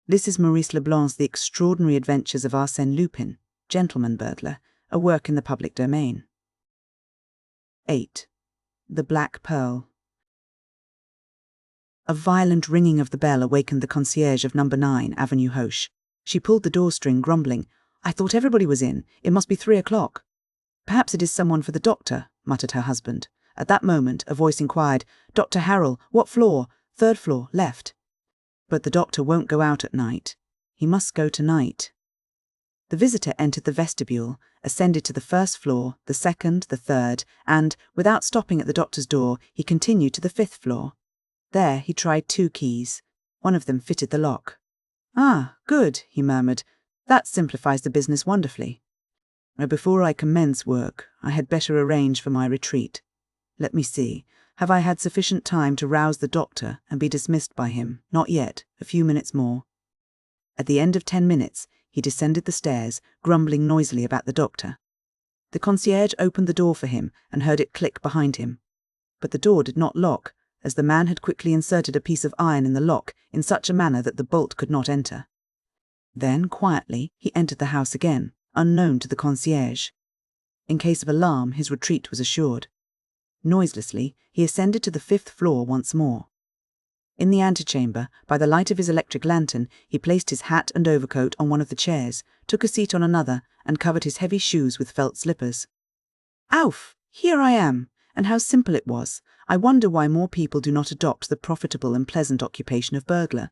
This is Maurice Leblanc's The Extraordinary Adventures of Arsène Lupin, Gentleman-Burglar, a work in the public domain. 8. The Black Pearl. A violent ringing of the bell awakened the concierge of No. 9 Avenue Hoche. She pulled the door string, grumbling, "I thought everybody was in. It must be 3 o'clock." "Perhaps it is someone for the doctor," muttered her husband. At that moment a voice inquired, "Dr. Harrell, what floor?" "3rd floor, left." "But the doctor won't go out at night. He must go tonight." The visitor entered the vestibule, ascended to the 1st floor, the 2nd, the 3rd, and, without stopping at the doctor's door, he continued to the 5th floor. There he tried 2 keys. One of them fitted the lock. "Ah, good," he murmured. "That simplifies the business wonderfully. Before I commence work, I had better arrange for my retreat. Let me see. Have I had sufficient time to rouse the doctor and be dismissed by him? Not yet. A few minutes more." At the end of 10 minutes, he descended the stairs, grumbling noisily about the doctor. The concierge opened the door for him and heard it click behind him. But the door did not lock, as the man had quickly inserted a piece of iron in the lock in such a manner that the bolt could not enter. Then, quietly, he entered the house again, unknown to the concierge. In case of alarm, his retreat was assured. Noiselessly, he ascended to the 5th floor once more. In the antechamber, by the light of his electric lantern, he placed his hat and overcoat on one of the chairs, took a seat on another, and covered his heavy shoes with felt slippers. "Ouf! Here I am! And how simple it was! I wonder why more people do not adopt the profitable and pleasant occupation of burglar.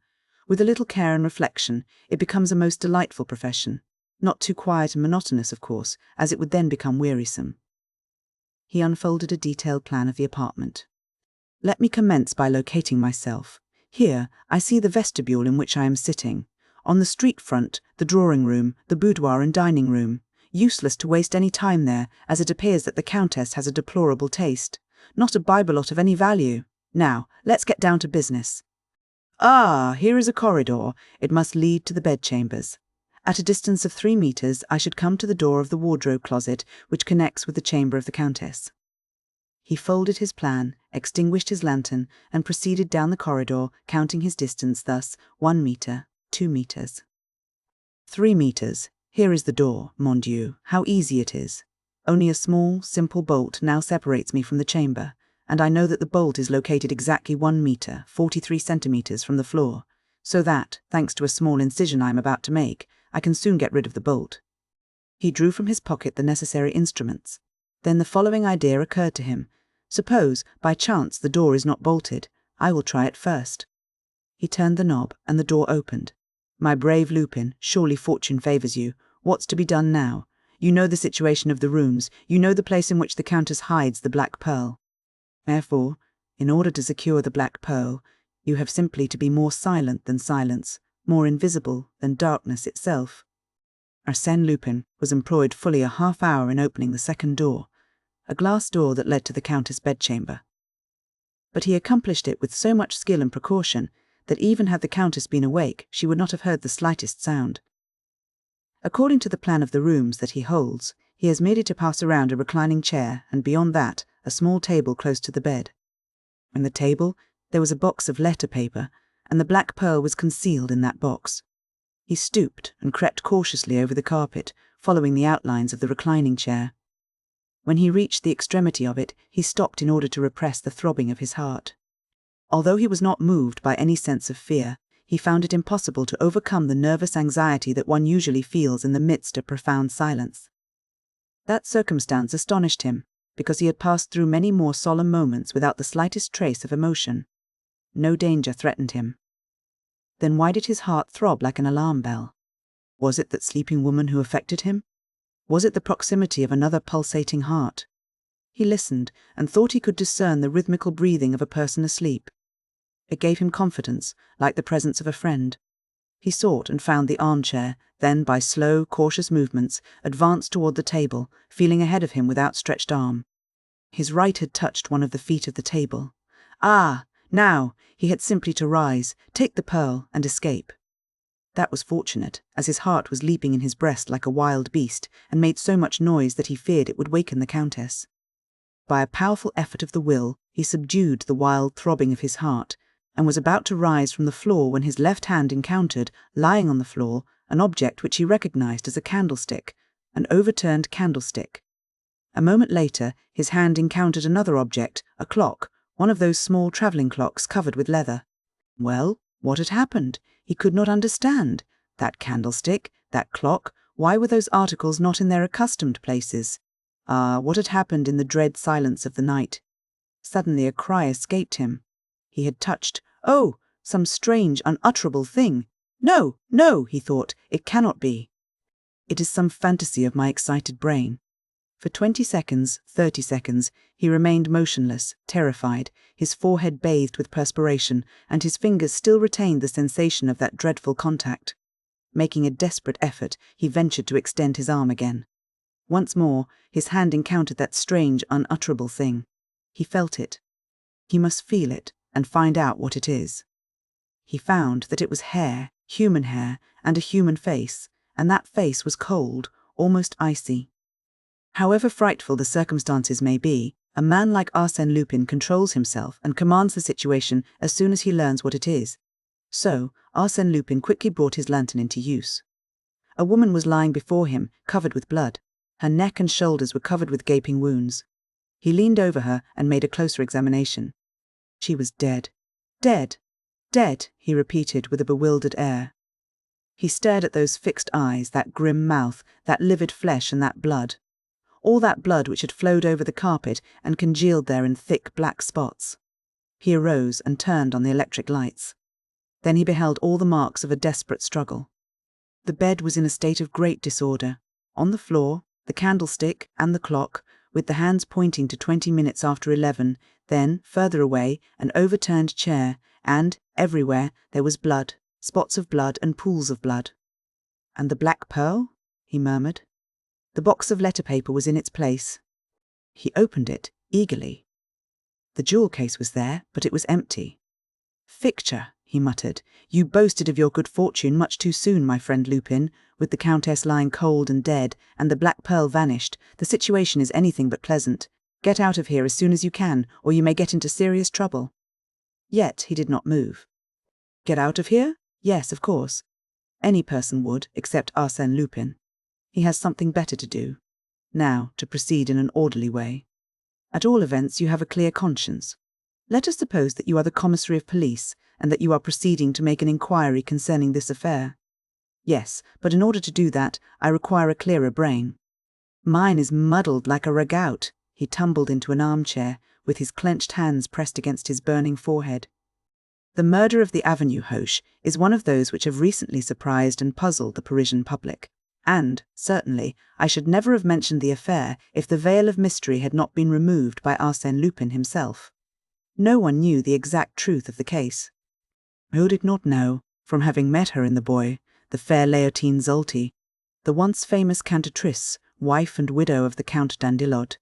With a little care and reflection, it becomes a most delightful profession. Not too quiet and monotonous, of course, as it would then become wearisome." He unfolded a detailed plan of the apartment. "Let me commence by locating myself. Here, I see the vestibule in which I am sitting. On the street front, the drawing room, the boudoir and dining room. Useless to waste any time there, as it appears that the Countess has a deplorable taste. Not a bibelot of any value. Now, let's get down to business. Ah, here is a corridor. It must lead to the bedchambers. At a distance of 3 meters, I should come to the door of the wardrobe closet, which connects with the chamber of the Countess." He folded his plan, extinguished his lantern, and proceeded down the corridor, counting his distance thus: 1 meter, 2 meters. 3 meters. Here is the door, mon Dieu, how easy it is. Only a small, simple bolt now separates me from the chamber, and I know that the bolt is located exactly 1 meter, 43 centimeters from the floor, so that, thanks to a small incision I am about to make, I can soon get rid of the bolt. He drew from his pocket the necessary instruments. Then the following idea occurred to him. Suppose, by chance, the door is not bolted. I will try it first. He turned the knob, and the door opened. "My brave Lupin, surely fortune favours you. What's to be done now? You know the situation of the rooms. You know the place in which the Countess hides the Black Pearl. Therefore, in order to secure the Black Pearl, you have simply to be more silent than silence, more invisible than darkness itself." Arsène Lupin was employed fully a half-hour in opening the second door, a glass door that led to the Countess' bedchamber. But he accomplished it with so much skill and precaution that even had the Countess been awake, she would not have heard the slightest sound. According to the plan of the rooms that he holds, he has merely to pass around a reclining chair, and beyond that, a small table close to the bed. On the table, there was a box of letter paper, and the Black Pearl was concealed in that box. He stooped and crept cautiously over the carpet, following the outlines of the reclining chair. When he reached the extremity of it, he stopped in order to repress the throbbing of his heart. Although he was not moved by any sense of fear, he found it impossible to overcome the nervous anxiety that one usually feels in the midst of profound silence. That circumstance astonished him, because he had passed through many more solemn moments without the slightest trace of emotion. No danger threatened him. Then why did his heart throb like an alarm bell? Was it that sleeping woman who affected him? Was it the proximity of another pulsating heart? He listened, and thought he could discern the rhythmical breathing of a person asleep. It gave him confidence, like the presence of a friend. He sought and found the armchair, then, by slow, cautious movements, advanced toward the table, feeling ahead of him with outstretched arm. His right had touched one of the feet of the table. Ah! Now, he had simply to rise, take the pearl, and escape. That was fortunate, as his heart was leaping in his breast like a wild beast, and made so much noise that he feared it would waken the Countess. By a powerful effort of the will, he subdued the wild throbbing of his heart, and was about to rise from the floor when his left hand encountered, lying on the floor, an object which he recognized as a candlestick, an overturned candlestick. A moment later, his hand encountered another object, a clock, one of those small travelling clocks covered with leather. Well, what had happened? He could not understand. That candlestick, that clock, why were those articles not in their accustomed places? Ah, what had happened in the dread silence of the night? Suddenly a cry escaped him. He had touched, oh, some strange, unutterable thing. No, no, he thought, it cannot be. It is some fantasy of my excited brain. For 20 seconds, 30 seconds, he remained motionless, terrified, his forehead bathed with perspiration, and his fingers still retained the sensation of that dreadful contact. Making a desperate effort, he ventured to extend his arm again. Once more, his hand encountered that strange, unutterable thing. He felt it. He must feel it and find out what it is. He found that it was hair, human hair, and a human face, and that face was cold, almost icy. However frightful the circumstances may be, a man like Arsène Lupin controls himself and commands the situation as soon as he learns what it is. So, Arsène Lupin quickly brought his lantern into use. A woman was lying before him, covered with blood. Her neck and shoulders were covered with gaping wounds. He leaned over her and made a closer examination. She was dead. Dead. Dead, he repeated with a bewildered air. He stared at those fixed eyes, that grim mouth, that livid flesh and that blood. All that blood which had flowed over the carpet and congealed there in thick black spots. He arose and turned on the electric lights. Then he beheld all the marks of a desperate struggle. The bed was in a state of great disorder. On the floor, the candlestick and the clock, with the hands pointing to 20 minutes after 11, then, further away, an overturned chair, and, everywhere, there was blood, spots of blood and pools of blood. "And the black pearl?" he murmured. The box of letter paper was in its place. He opened it, eagerly. The jewel case was there, but it was empty. "Ficture," he muttered. "You boasted of your good fortune much too soon, my friend Lupin. With the Countess lying cold and dead, and the black pearl vanished, the situation is anything but pleasant. Get out of here as soon as you can, or you may get into serious trouble." Yet he did not move. Get out of here? Yes, of course. Any person would, except Arsène Lupin. He has something better to do. Now, to proceed in an orderly way. At all events, you have a clear conscience. Let us suppose that you are the commissary of police, and that you are proceeding to make an inquiry concerning this affair. Yes, but in order to do that, I require a clearer brain. Mine is muddled like a ragout. He tumbled into an armchair, with his clenched hands pressed against his burning forehead. The murder of the Avenue Hoche is one of those which have recently surprised and puzzled the Parisian public. And, certainly, I should never have mentioned the affair if the veil of mystery had not been removed by Arsène Lupin himself. No one knew the exact truth of the case. Who did not know, from having met her in the Bois, the fair Leontine Zolti, the once famous cantatrice, wife and widow of the Count d'Andilot.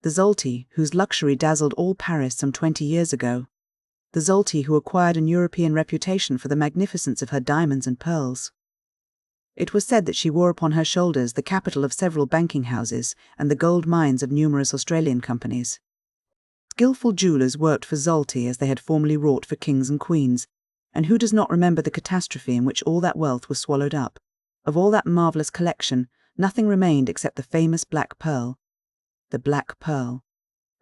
The Zolti, whose luxury dazzled all Paris some 20 years ago. The Zolti who acquired an European reputation for the magnificence of her diamonds and pearls. It was said that she wore upon her shoulders the capital of several banking houses and the gold mines of numerous Australian companies. Skillful jewellers worked for Zolti as they had formerly wrought for kings and queens, and who does not remember the catastrophe in which all that wealth was swallowed up? Of all that marvellous collection, nothing remained except the famous black pearl. The black pearl.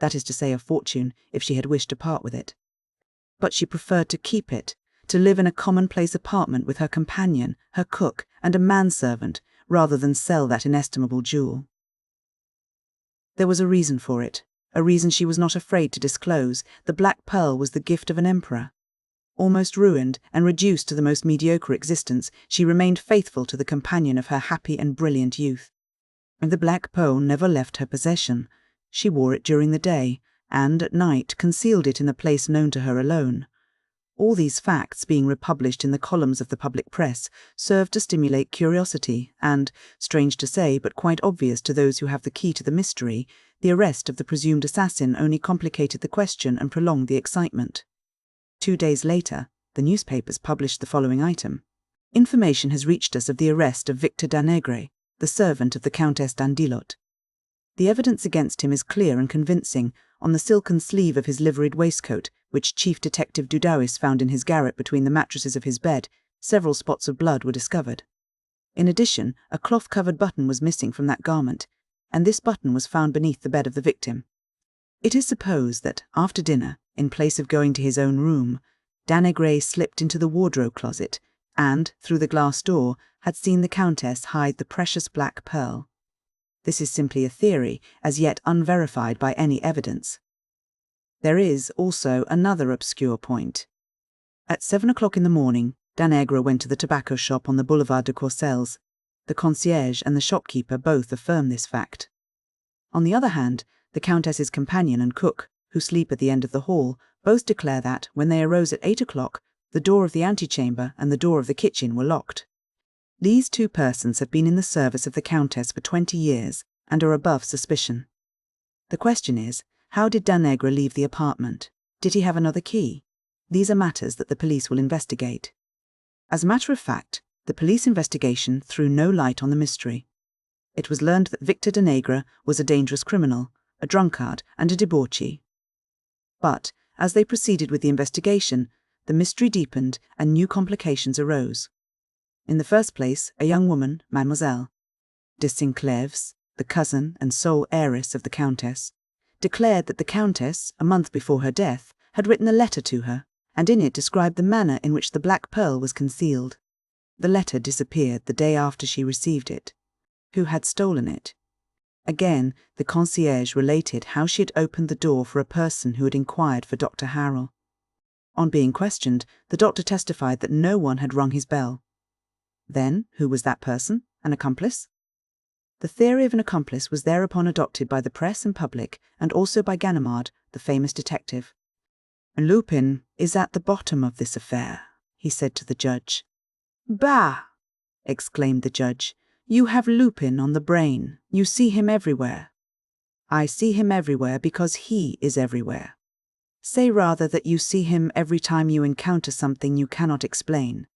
That is to say, a fortune, if she had wished to part with it. But she preferred to keep it, to live in a commonplace apartment with her companion, her cook, and a manservant, rather than sell that inestimable jewel. There was a reason for it, a reason she was not afraid to disclose. The black pearl was the gift of an emperor. Almost ruined and reduced to the most mediocre existence, she remained faithful to the companion of her happy and brilliant youth. And the black pearl never left her possession. She wore it during the day, and at night concealed it in a place known to her alone. All these facts, being republished in the columns of the public press, served to stimulate curiosity, and, strange to say but quite obvious to those who have the key to the mystery, the arrest of the presumed assassin only complicated the question and prolonged the excitement. 2 days later, the newspapers published the following item. Information has reached us of the arrest of Victor Danègre, the servant of the Countess d'Andilot. The evidence against him is clear and convincing. On the silken sleeve of his liveried waistcoat, which Chief Detective Dudouis found in his garret between the mattresses of his bed, several spots of blood were discovered. In addition, a cloth-covered button was missing from that garment, and this button was found beneath the bed of the victim. It is supposed that, after dinner, in place of going to his own room, Danègre slipped into the wardrobe closet and, through the glass door, had seen the Countess hide the precious black pearl. This is simply a theory, as yet unverified by any evidence. There is also another obscure point. At 7 o'clock in the morning, Danègre went to the tobacco shop on the Boulevard de Courcelles. The concierge and the shopkeeper both affirm this fact. On the other hand, the Countess's companion and cook, who sleep at the end of the hall, both declare that, when they arose at 8 o'clock, the door of the antechamber and the door of the kitchen were locked. These two persons have been in the service of the Countess for 20 years and are above suspicion. The question is, how did Danègre leave the apartment? Did he have another key? These are matters that the police will investigate. As a matter of fact, the police investigation threw no light on the mystery. It was learned that Victor Danègre was a dangerous criminal, a drunkard, and a debauchee. But, as they proceeded with the investigation, the mystery deepened and new complications arose. In the first place, a young woman, Mademoiselle de Sinclèves, the cousin and sole heiress of the Countess, declared that the Countess, a month before her death, had written a letter to her, and in it described the manner in which the black pearl was concealed. The letter disappeared the day after she received it. Who had stolen it? Again, the concierge related how she had opened the door for a person who had inquired for Dr. Harrel. On being questioned, the doctor testified that no one had rung his bell. Then, who was that person? An accomplice? The theory of an accomplice was thereupon adopted by the press and public, and also by Ganimard, the famous detective. "Lupin is at the bottom of this affair," he said to the judge. "Bah!" exclaimed the judge. "You have Lupin on the brain. You see him everywhere." "I see him everywhere because he is everywhere." "Say rather that you see him every time you encounter something you cannot explain.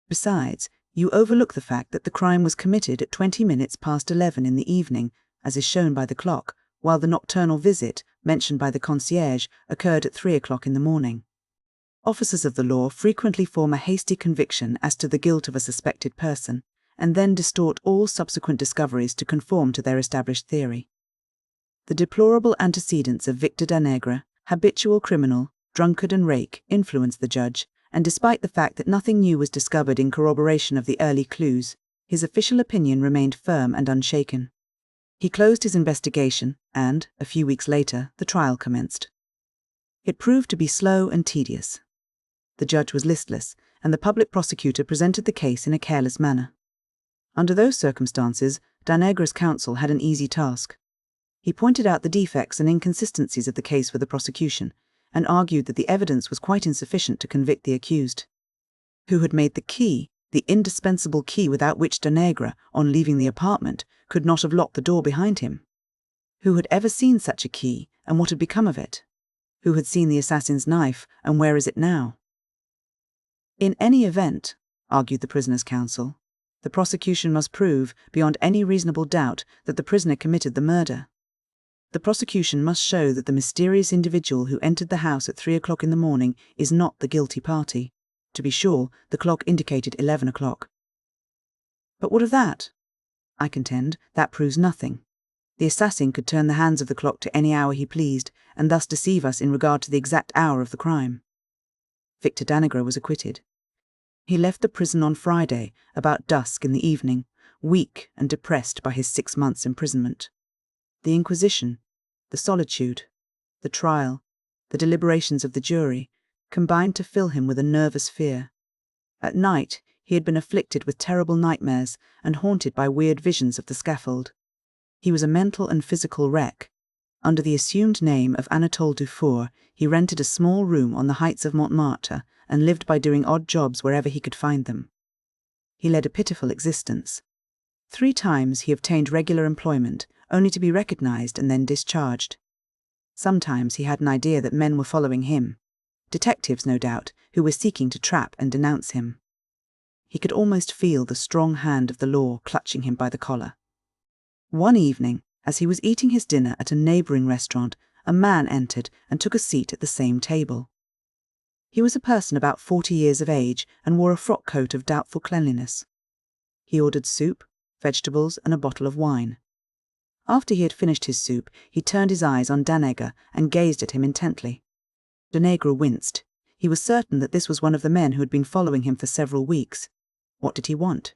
Besides, you overlook the fact that the crime was committed at 20 minutes past 11 in the evening, as is shown by the clock, while the nocturnal visit, mentioned by the concierge, occurred at 3 o'clock in the morning. Officers of the law frequently form a hasty conviction as to the guilt of a suspected person, and then distort all subsequent discoveries to conform to their established theory. The deplorable antecedents of Victor Danègre, habitual criminal, drunkard and rake, influenced the judge, and despite the fact that nothing new was discovered in corroboration of the early clues, his official opinion remained firm and unshaken. He closed his investigation, and, a few weeks later, the trial commenced. It proved to be slow and tedious. The judge was listless, and the public prosecutor presented the case in a careless manner. Under those circumstances, Danègre's counsel had an easy task. He pointed out the defects and inconsistencies of the case for the prosecution, and argued that the evidence was quite insufficient to convict the accused. Who had made the key, the indispensable key without which Danègre, on leaving the apartment, could not have locked the door behind him? Who had ever seen such a key, and what had become of it? Who had seen the assassin's knife, and where is it now? In any event, argued the prisoner's counsel, the prosecution must prove, beyond any reasonable doubt, that the prisoner committed the murder. The prosecution must show that the mysterious individual who entered the house at 3 o'clock in the morning is not the guilty party. To be sure, the clock indicated 11 o'clock. But what of that? I contend that proves nothing. The assassin could turn the hands of the clock to any hour he pleased, and thus deceive us in regard to the exact hour of the crime. Victor Danègre was acquitted. He left the prison on Friday, about dusk in the evening, weak and depressed by his 6 months' imprisonment. The inquisition, the solitude, the trial, the deliberations of the jury, combined to fill him with a nervous fear. At night, he had been afflicted with terrible nightmares and haunted by weird visions of the scaffold. He was a mental and physical wreck. Under the assumed name of Anatole Dufour, he rented a small room on the heights of Montmartre and lived by doing odd jobs wherever he could find them. He led a pitiful existence. 3 times he obtained regular employment, only to be recognized and then discharged. Sometimes he had an idea that men were following him. Detectives, no doubt, who were seeking to trap and denounce him. He could almost feel the strong hand of the law clutching him by the collar. One evening, as he was eating his dinner at a neighbouring restaurant, a man entered and took a seat at the same table. He was a person about 40 years of age and wore a frock coat of doubtful cleanliness. He ordered soup, vegetables, and a bottle of wine. After he had finished his soup, he turned his eyes on Danègre and gazed at him intently. Danègre winced. He was certain that this was one of the men who had been following him for several weeks. What did he want?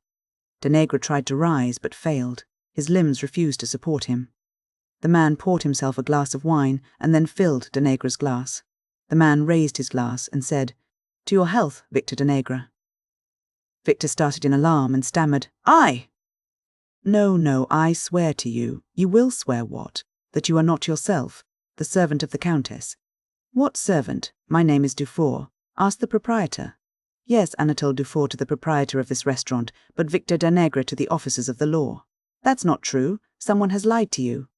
Danègre tried to rise, but failed. His limbs refused to support him. The man poured himself a glass of wine and then filled Danègre's glass. The man raised his glass and said, "To your health, Victor Danègre." Victor started in alarm and stammered, "I!" No, I swear to you. You will swear what? That you are not yourself, the servant of the Countess. What servant? My name is Dufour. Ask the proprietor. Yes, Anatole Dufour to the proprietor of this restaurant, but Victor Danègre to the officers of the law. That's not true. Someone has lied to you.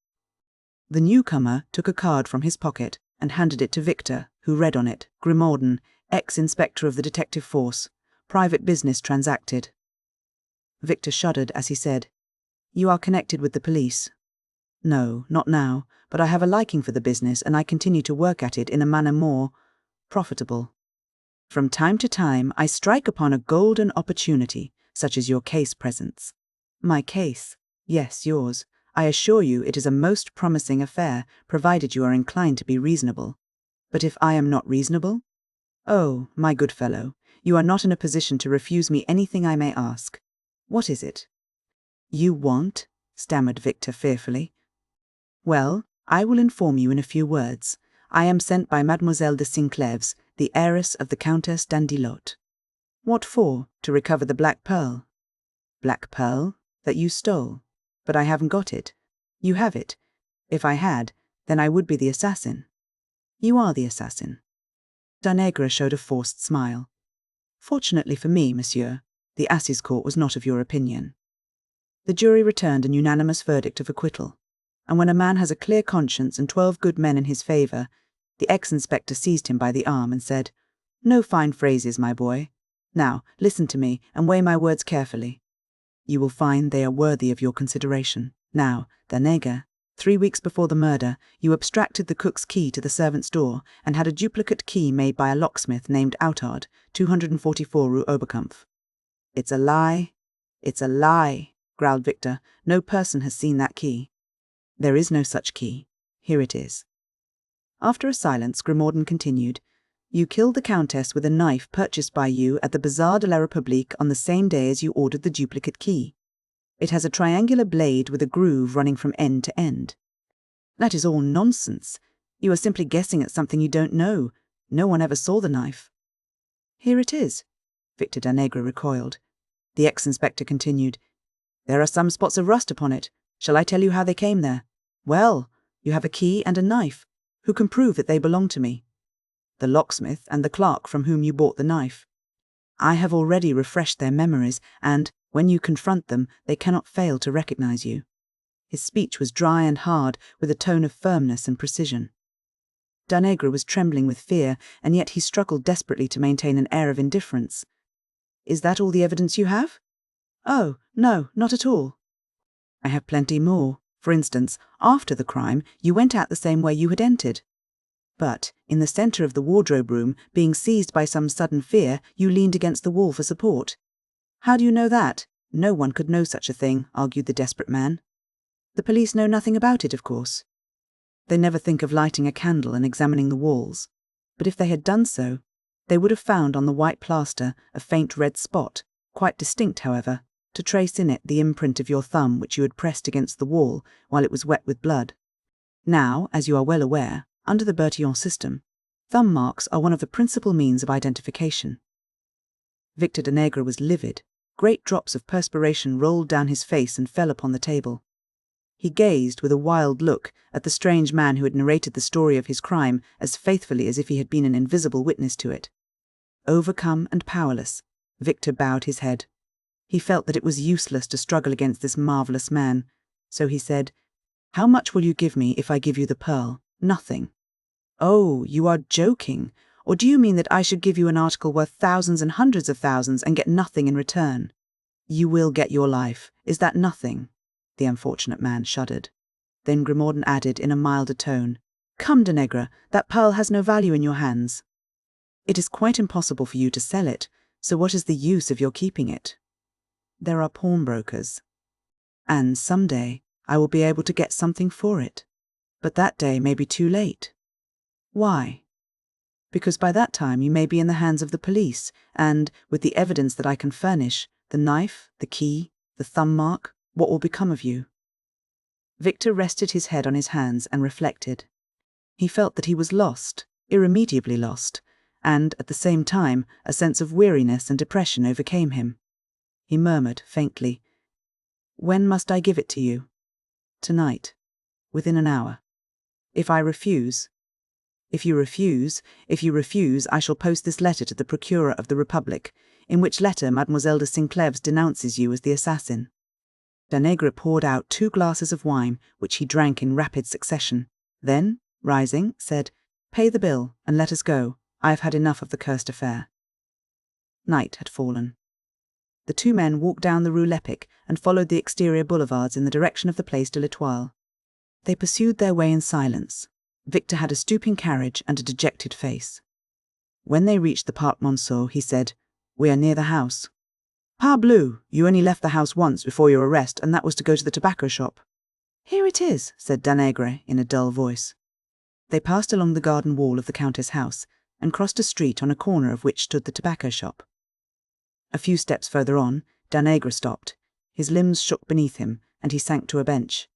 The newcomer took a card from his pocket and handed it to Victor, who read on it, Grimorden, ex-inspector of the detective force. Private business transacted. Victor shuddered as he said, "You are connected with the police." "No, not now, but I have a liking for the business and I continue to work at it in a manner more profitable. From time to time I strike upon a golden opportunity, such as your case presents." "My case?" "Yes, yours. I assure you it is a most promising affair, provided you are inclined to be reasonable." "But if I am not reasonable?" "Oh, my good fellow, you are not in a position to refuse me anything I may ask." "What is it?" "You want?" stammered Victor fearfully. "Well, I will inform you in a few words. I am sent by Mademoiselle de Sinclèves, the heiress of the Countess d'Andelot." "What for? To recover the black pearl?" "Black pearl? That you stole. But I haven't got it. You have it. If I had, then I would be the assassin." "You are the assassin." Danègre showed a forced smile. "Fortunately for me, monsieur, the Assize Court was not of your opinion." The jury returned an unanimous verdict of acquittal, and when a man has a clear conscience and 12 good men in his favour, the ex-inspector seized him by the arm and said, "No fine phrases, my boy. Now, listen to me and weigh my words carefully. You will find they are worthy of your consideration. Now, Danègre, 3 weeks before the murder, you abstracted the cook's key to the servant's door and had a duplicate key made by a locksmith named Outard, 244 Rue Oberkampf." "It's a lie. It's a lie," growled Victor. "No person has seen that key." "There is no such key. Here it is." After a silence, Grimorden continued, "You killed the Countess with a knife purchased by you at the Bazaar de la République on the same day as you ordered the duplicate key. It has a triangular blade with a groove running from end to end." "That is all nonsense. You are simply guessing at something you don't know. No one ever saw the knife." "Here it is." Victor Danègre recoiled. The ex-inspector continued, "There are some spots of rust upon it. Shall I tell you how they came there?" "Well, you have a key and a knife. Who can prove that they belong to me?" "The locksmith and the clerk from whom you bought the knife." "I have already refreshed their memories, and, when you confront them, they cannot fail to recognize you." His speech was dry and hard, with a tone of firmness and precision. Danègre was trembling with fear, and yet he struggled desperately to maintain an air of indifference. "Is that all the evidence you have?" "Oh, no, not at all. I have plenty more. For instance, after the crime, you went out the same way you had entered. But, in the centre of the wardrobe room, being seized by some sudden fear, you leaned against the wall for support." "How do you know that?" "No one could know such a thing," argued the desperate man. "The police know nothing about it, of course. They never think of lighting a candle and examining the walls. But if they had done so, they would have found on the white plaster a faint red spot, quite distinct, however, to trace in it the imprint of your thumb which you had pressed against the wall while it was wet with blood. Now, as you are well aware, under the Bertillon system, thumb marks are one of the principal means of identification." Victor Danègre was livid. Great drops of perspiration rolled down his face and fell upon the table. He gazed with a wild look at the strange man who had narrated the story of his crime as faithfully as if he had been an invisible witness to it. Overcome and powerless, Victor bowed his head. He felt that it was useless to struggle against this marvellous man, so he said, "How much will you give me if I give you the pearl?" "Nothing." "Oh, you are joking. Or do you mean that I should give you an article worth thousands and hundreds of thousands and get nothing in return?" "You will get your life. Is that nothing?" The unfortunate man shuddered. Then Grimorden added in a milder tone, "Come, Danègre, that pearl has no value in your hands." It is quite impossible for you to sell it, so what is the use of your keeping it? There are pawnbrokers. And someday I will be able to get something for it. But that day may be too late. Why? Because by that time you may be in the hands of the police, and, with the evidence that I can furnish, the knife, the key, the thumb mark, what will become of you? Victor rested his head on his hands and reflected. He felt that he was lost, irremediably lost, and, at the same time, a sense of weariness and depression overcame him. He murmured faintly, "When must I give it to you?" "Tonight. Within an hour. If I refuse—" If you refuse, I shall post this letter to the Procurer of the Republic, in which letter Mademoiselle de Sinclèves denounces you as the assassin." Danègre poured out 2 glasses of wine, which he drank in rapid succession. Then, rising, said, "Pay the bill, and let us go. I have had enough of the cursed affair." Night had fallen. The 2 men walked down the Rue Lepic and followed the exterior boulevards in the direction of the Place de l'Étoile. They pursued their way in silence. Victor had a stooping carriage and a dejected face. When they reached the Parc Monceau, he said, "We are near the house." "Parbleu, you only left the house once before your arrest, and that was to go to the tobacco shop." "Here it is," said Danègre in a dull voice. They passed along the garden wall of the Countess' house and crossed a street on a corner of which stood the tobacco shop. A few steps further on, Danègre stopped. His limbs shook beneath him, and he sank to a bench.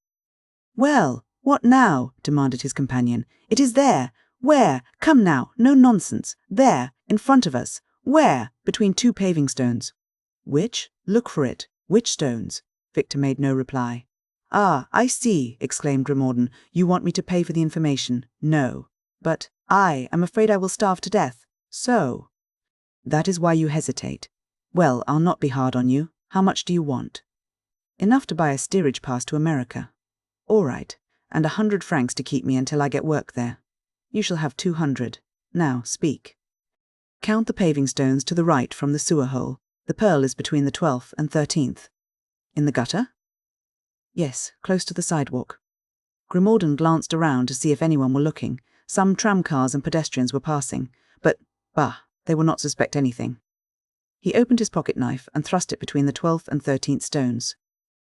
"Well, what now?" demanded his companion. "It is there. Where? Come now, no nonsense. There, in front of us. Where? Between 2 paving stones." "Which? Look for it. Which stones?" Victor made no reply. "Ah, I see," exclaimed Grimaudan. "You want me to pay for the information. No. But I am afraid I will starve to death. So? That is why you hesitate. Well, I'll not be hard on you. How much do you want?" "Enough to buy a steerage pass to America." "All right. And 100 francs to keep me until I get work there." "You shall have 200. Now, speak." "Count the paving stones to the right from the sewer hole. The Pearl is between the 12th and 13th. "In the gutter?" "Yes, close to the sidewalk." Grimaudan glanced around to see if anyone were looking. Some tramcars and pedestrians were passing, but, bah, they will not suspect anything. He opened his pocket-knife and thrust it between the 12th and 13th stones.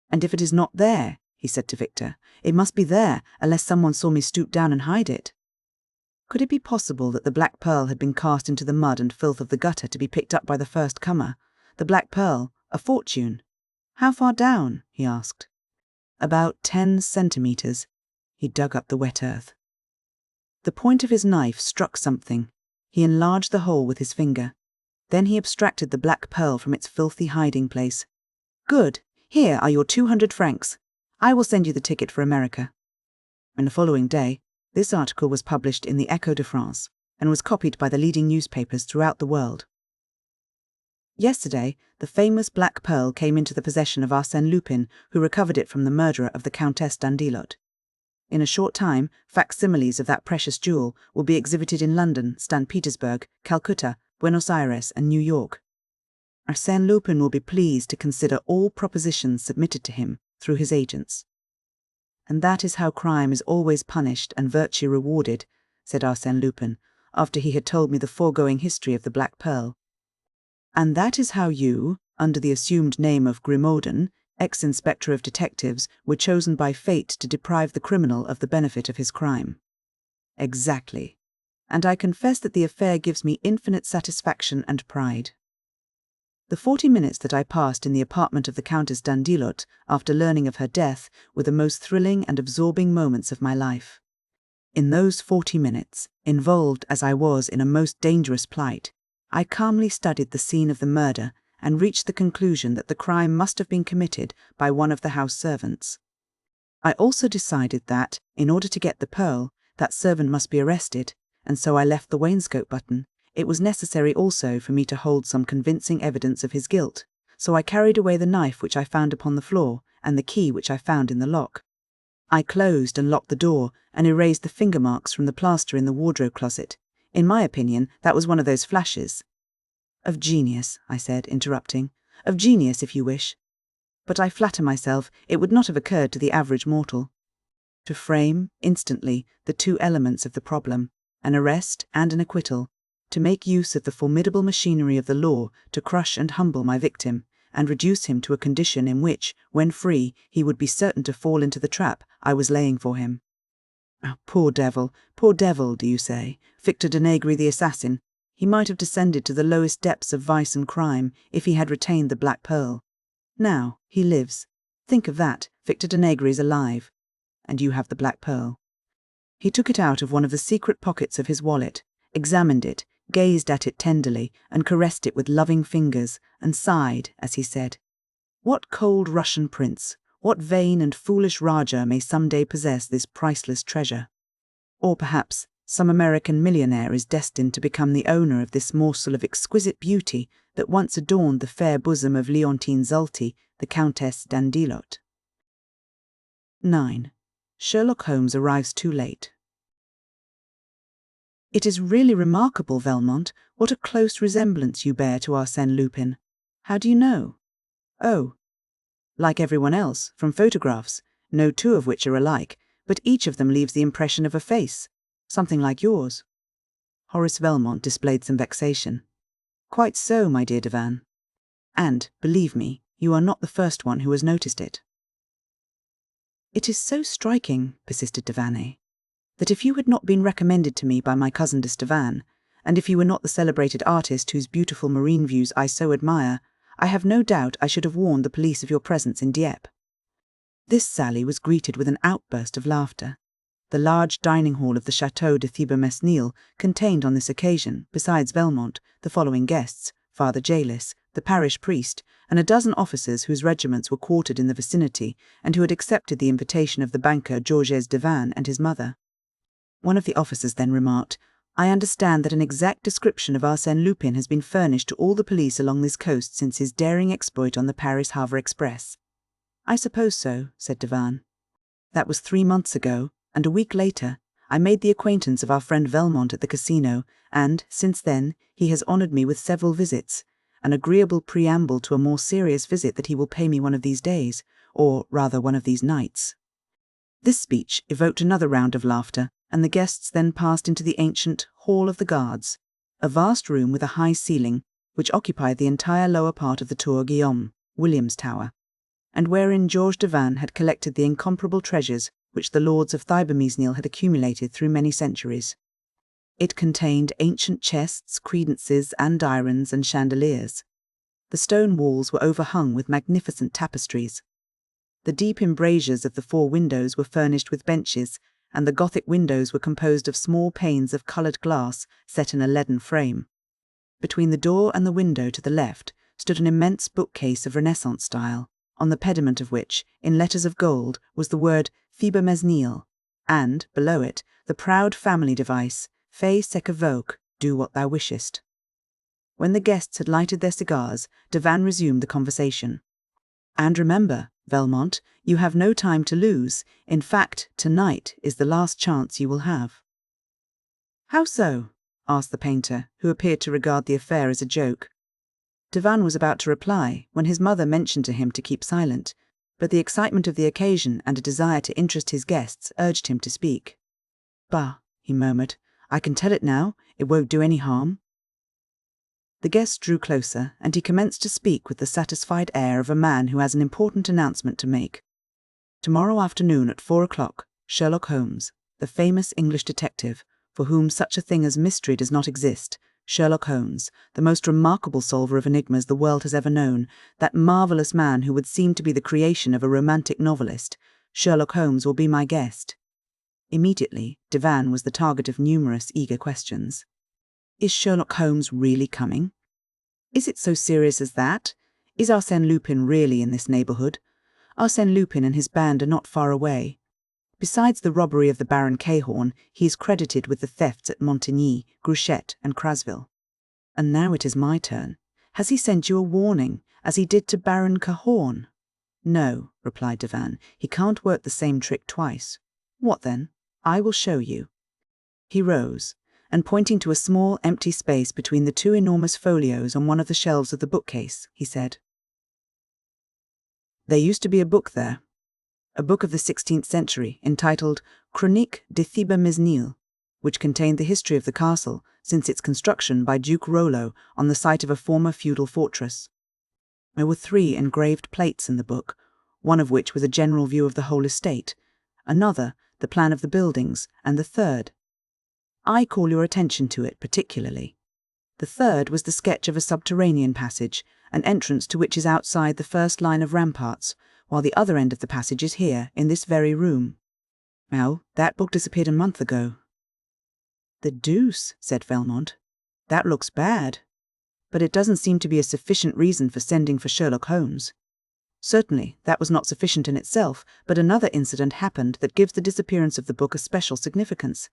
"And if it is not there," he said to Victor, "it must be there, unless someone saw me stoop down and hide it." Could it be possible that the Black Pearl had been cast into the mud and filth of the gutter to be picked up by the first comer? The Black Pearl, a fortune. "How far down?" he asked. "About 10 centimetres. He dug up the wet earth. The point of his knife struck something. He enlarged the hole with his finger. Then he abstracted the Black Pearl from its filthy hiding place. "Good. Here are your 200 francs. I will send you the ticket for America." And the following day, this article was published in the Echo de France and was copied by the leading newspapers throughout the world. Yesterday, the famous Black Pearl came into the possession of Arsène Lupin, who recovered it from the murderer of the Countess d'Andilot. In a short time, facsimiles of that precious jewel will be exhibited in London, St. Petersburg, Calcutta, Buenos Aires, and New York. Arsène Lupin will be pleased to consider all propositions submitted to him through his agents. "And that is how crime is always punished and virtue rewarded," said Arsène Lupin, after he had told me the foregoing history of the Black Pearl. "And that is how you, under the assumed name of Grimaudan, ex-inspector of detectives, were chosen by fate to deprive the criminal of the benefit of his crime." "Exactly. And I confess that the affair gives me infinite satisfaction and pride." The 40 minutes that I passed in the apartment of the Countess d'Andilot after learning of her death were the most thrilling and absorbing moments of my life. In those 40 minutes, involved as I was in a most dangerous plight, I calmly studied the scene of the murder and reached the conclusion that the crime must have been committed by one of the house servants. I also decided that, in order to get the pearl, that servant must be arrested, and so I left the wainscot button. It was necessary also for me to hold some convincing evidence of his guilt, so I carried away the knife which I found upon the floor and the key which I found in the lock. I closed and locked the door and erased the finger marks from the plaster in the wardrobe closet. In my opinion, that was one of those flashes. "Of genius," I said, interrupting. "Of genius, if you wish. But I flatter myself it would not have occurred to the average mortal. To frame, instantly, the 2 elements of the problem, an arrest and an acquittal, to make use of the formidable machinery of the law to crush and humble my victim, and reduce him to a condition in which, when free, he would be certain to fall into the trap I was laying for him. Oh, poor devil, do you say? Victor de Negri the assassin. He might have descended to the lowest depths of vice and crime if he had retained the Black Pearl. Now he lives. Think of that, Victor de Negri is alive. And you have the Black Pearl. He took it out of one of the secret pockets of his wallet, examined it, gazed at it tenderly, and caressed it with loving fingers, and sighed as he said, "What cold Russian prince, what vain and foolish Raja may some day possess this priceless treasure? Or perhaps some American millionaire is destined to become the owner of this morsel of exquisite beauty that once adorned the fair bosom of Leontine Zalti, the Countess d'Andilot." 9. Sherlock Holmes arrives too late. It is really remarkable, Valmont, what a close resemblance you bear to Arsène Lupin. How do you know? Oh, like everyone else, from photographs, no two of which are alike, but each of them leaves the impression of a face, something like yours. Horace Valmont displayed some vexation. Quite so, my dear Devan. And, believe me, you are not the first one who has noticed it. It is so striking, persisted Devanne, that if you had not been recommended to me by my cousin d'Estevan, and if you were not the celebrated artist whose beautiful marine views I so admire, I have no doubt I should have warned the police of your presence in Dieppe. This sally was greeted with an outburst of laughter. The large dining hall of the Château de Thibes-Mesnil contained on this occasion, besides Valmont, the following guests: Father Jalis, the parish priest, and a dozen officers whose regiments were quartered in the vicinity, and who had accepted the invitation of the banker Georges Devan and his mother. One of the officers then remarked, "I understand that an exact description of Arsène Lupin has been furnished to all the police along this coast since his daring exploit on the Paris-Havre Express." "I suppose so," said Devan. "That was 3 months ago, and a week later I made the acquaintance of our friend Valmont at the casino, and, since then, he has honoured me with several visits, an agreeable preamble to a more serious visit that he will pay me one of these days, or rather one of these nights." This speech evoked another round of laughter, and the guests then passed into the ancient Hall of the Guards, a vast room with a high ceiling, which occupied the entire lower part of the Tour Guillaume, William's Tower, and wherein Georges Devan had collected the incomparable treasures which the lords of Thibes-Mesnil had accumulated through many centuries. It contained ancient chests, credences, andirons, and chandeliers. The stone walls were overhung with magnificent tapestries. The deep embrasures of the 4 windows were furnished with benches, and the Gothic windows were composed of small panes of coloured glass set in a leaden frame. Between the door and the window to the left stood an immense bookcase of Renaissance style, on the pediment of which, in letters of gold, was the word Thibes-Mesnil, and, below it, the proud family device, Fais ce que vogue, do what thou wishest. When the guests had lighted their cigars, Devan resumed the conversation. "And remember, Valmont, you have no time to lose. In fact, tonight is the last chance you will have." "How so?" asked the painter, who appeared to regard the affair as a joke. Devan was about to reply, when his mother mentioned to him to keep silent, but the excitement of the occasion and a desire to interest his guests urged him to speak. "Bah," he murmured, "I can tell it now. It won't do any harm." The guest drew closer, and he commenced to speak with the satisfied air of a man who has an important announcement to make. "Tomorrow afternoon at 4 o'clock, Sherlock Holmes, the famous English detective, for whom such a thing as mystery does not exist, Sherlock Holmes, the most remarkable solver of enigmas the world has ever known, that marvellous man who would seem to be the creation of a romantic novelist, Sherlock Holmes will be my guest." Immediately, Devan was the target of numerous eager questions. Is Sherlock Holmes really coming? Is it so serious as that? Is Arsène Lupin really in this neighbourhood? Arsène Lupin and his band are not far away. Besides the robbery of the Baron Cahorn, he is credited with the thefts at Montigny, Gruchet, and Crasville. And now it is my turn. Has he sent you a warning, as he did to Baron Cahorn? "No," replied Devan. "He can't work the same trick twice." "What then?" "I will show you." He rose, and pointing to a small empty space between the 2 enormous folios on one of the shelves of the bookcase, he said, "There used to be a book there, a book of the 16th century, entitled Chronique de Thibes-Mesnil, which contained the history of the castle since its construction by Duke Rollo on the site of a former feudal fortress. There were 3 engraved plates in the book, one of which was a general view of the whole estate, another the plan of the buildings, and the third. I call your attention to it particularly. The third was the sketch of a subterranean passage, an entrance to which is outside the first line of ramparts, while the other end of the passage is here, in this very room. Now, that book disappeared a month ago. The deuce, said Valmont. That looks bad. But it doesn't seem to be a sufficient reason for sending for Sherlock Holmes. Certainly, that was not sufficient in itself, but another incident happened that gives the disappearance of the book a special significance.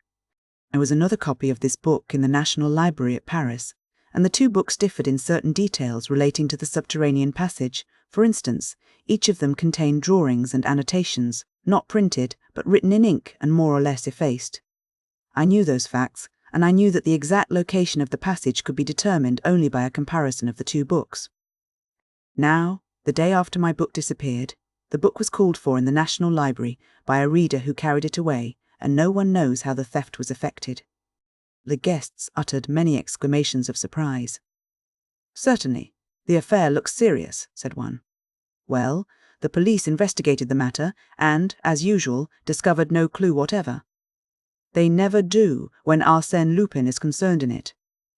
There was another copy of this book in the National Library at Paris, and the 2 books differed in certain details relating to the subterranean passage. For instance, each of them contained drawings and annotations, not printed, but written in ink and more or less effaced. I knew those facts, and I knew that the exact location of the passage could be determined only by a comparison of the 2 books. Now, the day after my book disappeared, the book was called for in the National Library by a reader who carried it away, and no one knows how the theft was effected. The guests uttered many exclamations of surprise. Certainly, the affair looks serious, said one. Well, the police investigated the matter and, as usual, discovered no clue whatever. They never do when Arsène Lupin is concerned in it.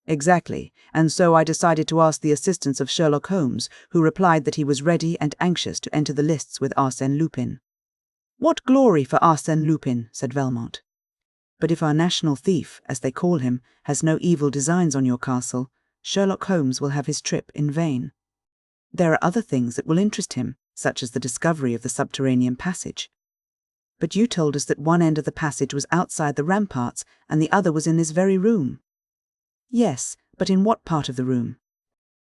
Exactly, and so I decided to ask the assistance of Sherlock Holmes, who replied that he was ready and anxious to enter the lists with Arsène Lupin. What glory for Arsène Lupin, said Valmont. But if our national thief, as they call him, has no evil designs on your castle, Sherlock Holmes will have his trip in vain. There are other things that will interest him, such as the discovery of the subterranean passage. But you told us that one end of the passage was outside the ramparts and the other was in this very room. Yes, but in what part of the room?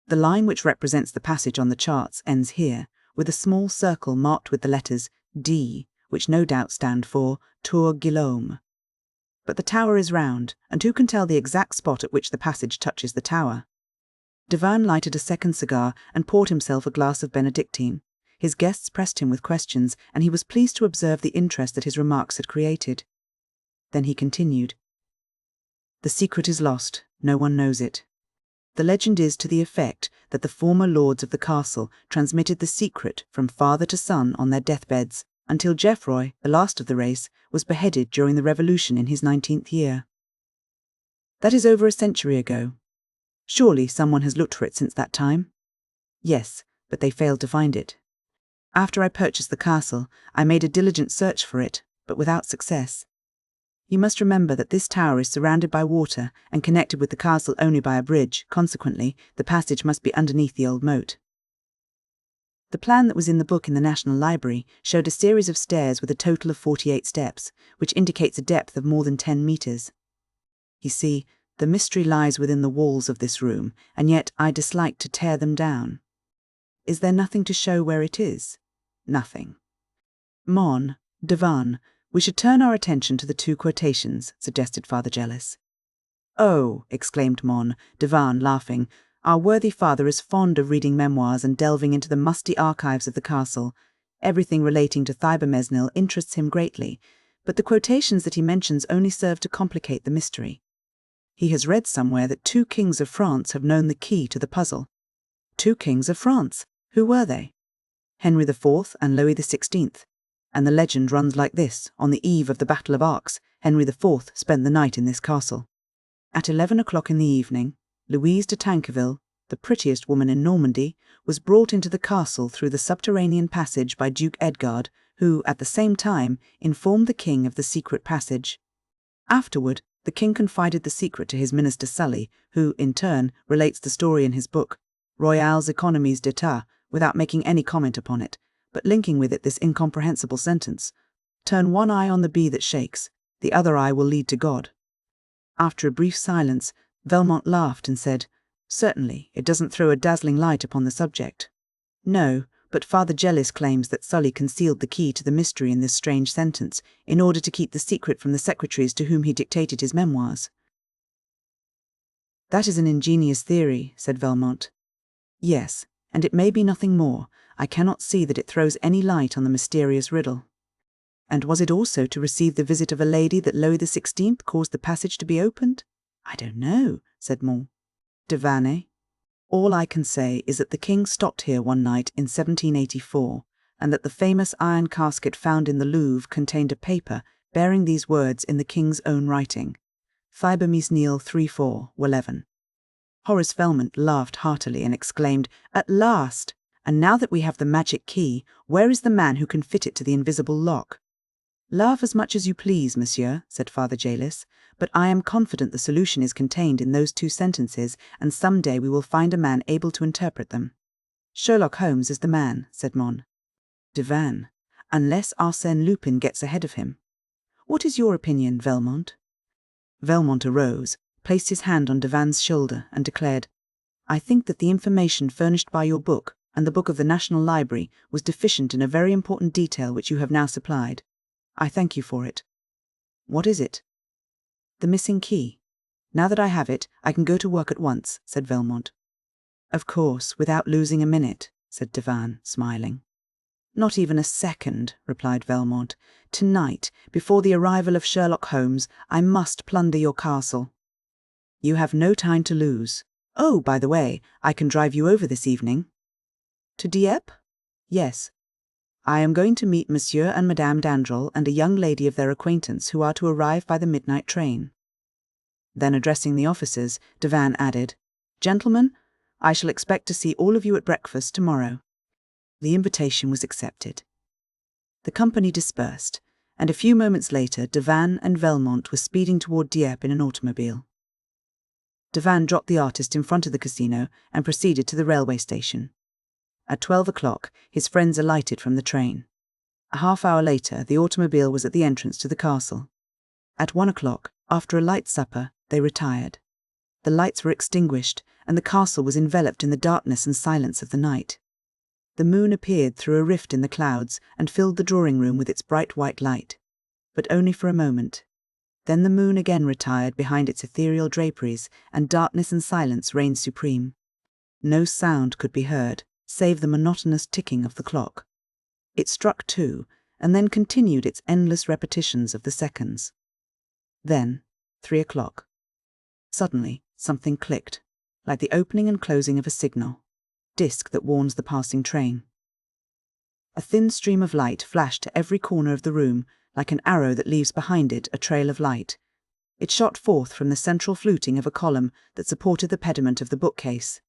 The line which represents the passage on the charts ends here, with a small circle marked with the letters D, which no doubt stand for Tour Guillaume. But the tower is round, and who can tell the exact spot at which the passage touches the tower? Devanne lighted a second cigar and poured himself a glass of Benedictine. His guests pressed him with questions, and he was pleased to observe the interest that his remarks had created. Then he continued. The secret is lost. No one knows it. The legend is to the effect that the former lords of the castle transmitted the secret from father to son on their deathbeds, until Geoffroy, the last of the race, was beheaded during the Revolution in his 19th year. That is over a century ago. Surely someone has looked for it since that time? Yes, but they failed to find it. After I purchased the castle, I made a diligent search for it, but without success. You must remember that this tower is surrounded by water and connected with the castle only by a bridge. Consequently, the passage must be underneath the old moat. The plan that was in the book in the National Library showed a series of stairs with a total of 48 steps, which indicates a depth of more than 10 meters. You see, the mystery lies within the walls of this room, and yet I dislike to tear them down. Is there nothing to show where it is? Nothing. Mon, Devanne, we should turn our attention to the 2 quotations, suggested Father Jealous. Oh, exclaimed Mon, Devanne, laughing, our worthy father is fond of reading memoirs and delving into the musty archives of the castle. Everything relating to Thibermesnil interests him greatly, but the quotations that he mentions only serve to complicate the mystery. He has read somewhere that 2 kings of France have known the key to the puzzle. 2 kings of France? Who were they? Henry IV and Louis XVI. And the legend runs like this. On the eve of the Battle of Arques, Henry IV spent the night in this castle. At 11 o'clock in the evening, Louise de Tancarville, the prettiest woman in Normandy, was brought into the castle through the subterranean passage by Duke Edgard, who, at the same time, informed the king of the secret passage. Afterward, the king confided the secret to his minister Sully, who, in turn, relates the story in his book, Royales Economies d'État, without making any comment upon it, but linking with it this incomprehensible sentence, turn one eye on the bee that shakes, the other eye will lead to God. After a brief silence, Valmont laughed and said, Certainly, it doesn't throw a dazzling light upon the subject. No, but Father Jealous claims that Sully concealed the key to the mystery in this strange sentence, in order to keep the secret from the secretaries to whom he dictated his memoirs. That is an ingenious theory, said Valmont. Yes, and it may be nothing more. I cannot see that it throws any light on the mysterious riddle. And was it also to receive the visit of a lady that Louis XVI caused the passage to be opened? I don't know, said Maud. Devanne. All I can say is that the king stopped here one night in 1784, and that the famous iron casket found in the Louvre contained a paper bearing these words in the king's own writing. Fiber mis nil 34 11. Horace Velmont laughed heartily and exclaimed, "At last! And now that we have the magic key, where is the man who can fit it to the invisible lock?" "Laugh as much as you please, monsieur," said Father Jalis, "but I am confident the solution is contained in those 2 sentences, and some day we will find a man able to interpret them." "Sherlock Holmes is the man," said Mon. Devanne. "Unless Arsène Lupin gets ahead of him. What is your opinion, Velmont?" Velmont arose, placed his hand on Devanne's shoulder, and declared, "I think that the information furnished by your book and the book of the National Library was deficient in a very important detail which you have now supplied. I thank you for it." "What is it?" "The missing key. Now that I have it, I can go to work at once," said Velmont. "Of course, without losing a minute," said Devanne, smiling. "Not even a second," replied Velmont. "Tonight, before the arrival of Sherlock Holmes, I must plunder your castle." "You have no time to lose. Oh, by the way, I can drive you over this evening." "To Dieppe?" "Yes. I am going to meet Monsieur and Madame Dandrel and a young lady of their acquaintance who are to arrive by the midnight train." Then, addressing the officers, Devanne added, "Gentlemen, I shall expect to see all of you at breakfast tomorrow." The invitation was accepted. The company dispersed, and a few moments later Devanne and Velmont were speeding toward Dieppe in an automobile. Devanne dropped the artist in front of the casino and proceeded to the railway station. At 12 o'clock, his friends alighted from the train. A half-hour later, the automobile was at the entrance to the castle. At 1 o'clock, after a light supper, they retired. The lights were extinguished, and the castle was enveloped in the darkness and silence of the night. The moon appeared through a rift in the clouds and filled the drawing-room with its bright white light. But only for a moment. Then the moon again retired behind its ethereal draperies, and darkness and silence reigned supreme. No sound could be heard, save the monotonous ticking of the clock. It struck 2, and then continued its endless repetitions of the seconds. Then, 3 o'clock. Suddenly, something clicked, like the opening and closing of a signal disc that warns the passing train. A thin stream of light flashed to every corner of the room, like an arrow that leaves behind it a trail of light. It shot forth from the central fluting of a column that supported the pediment of the bookcase.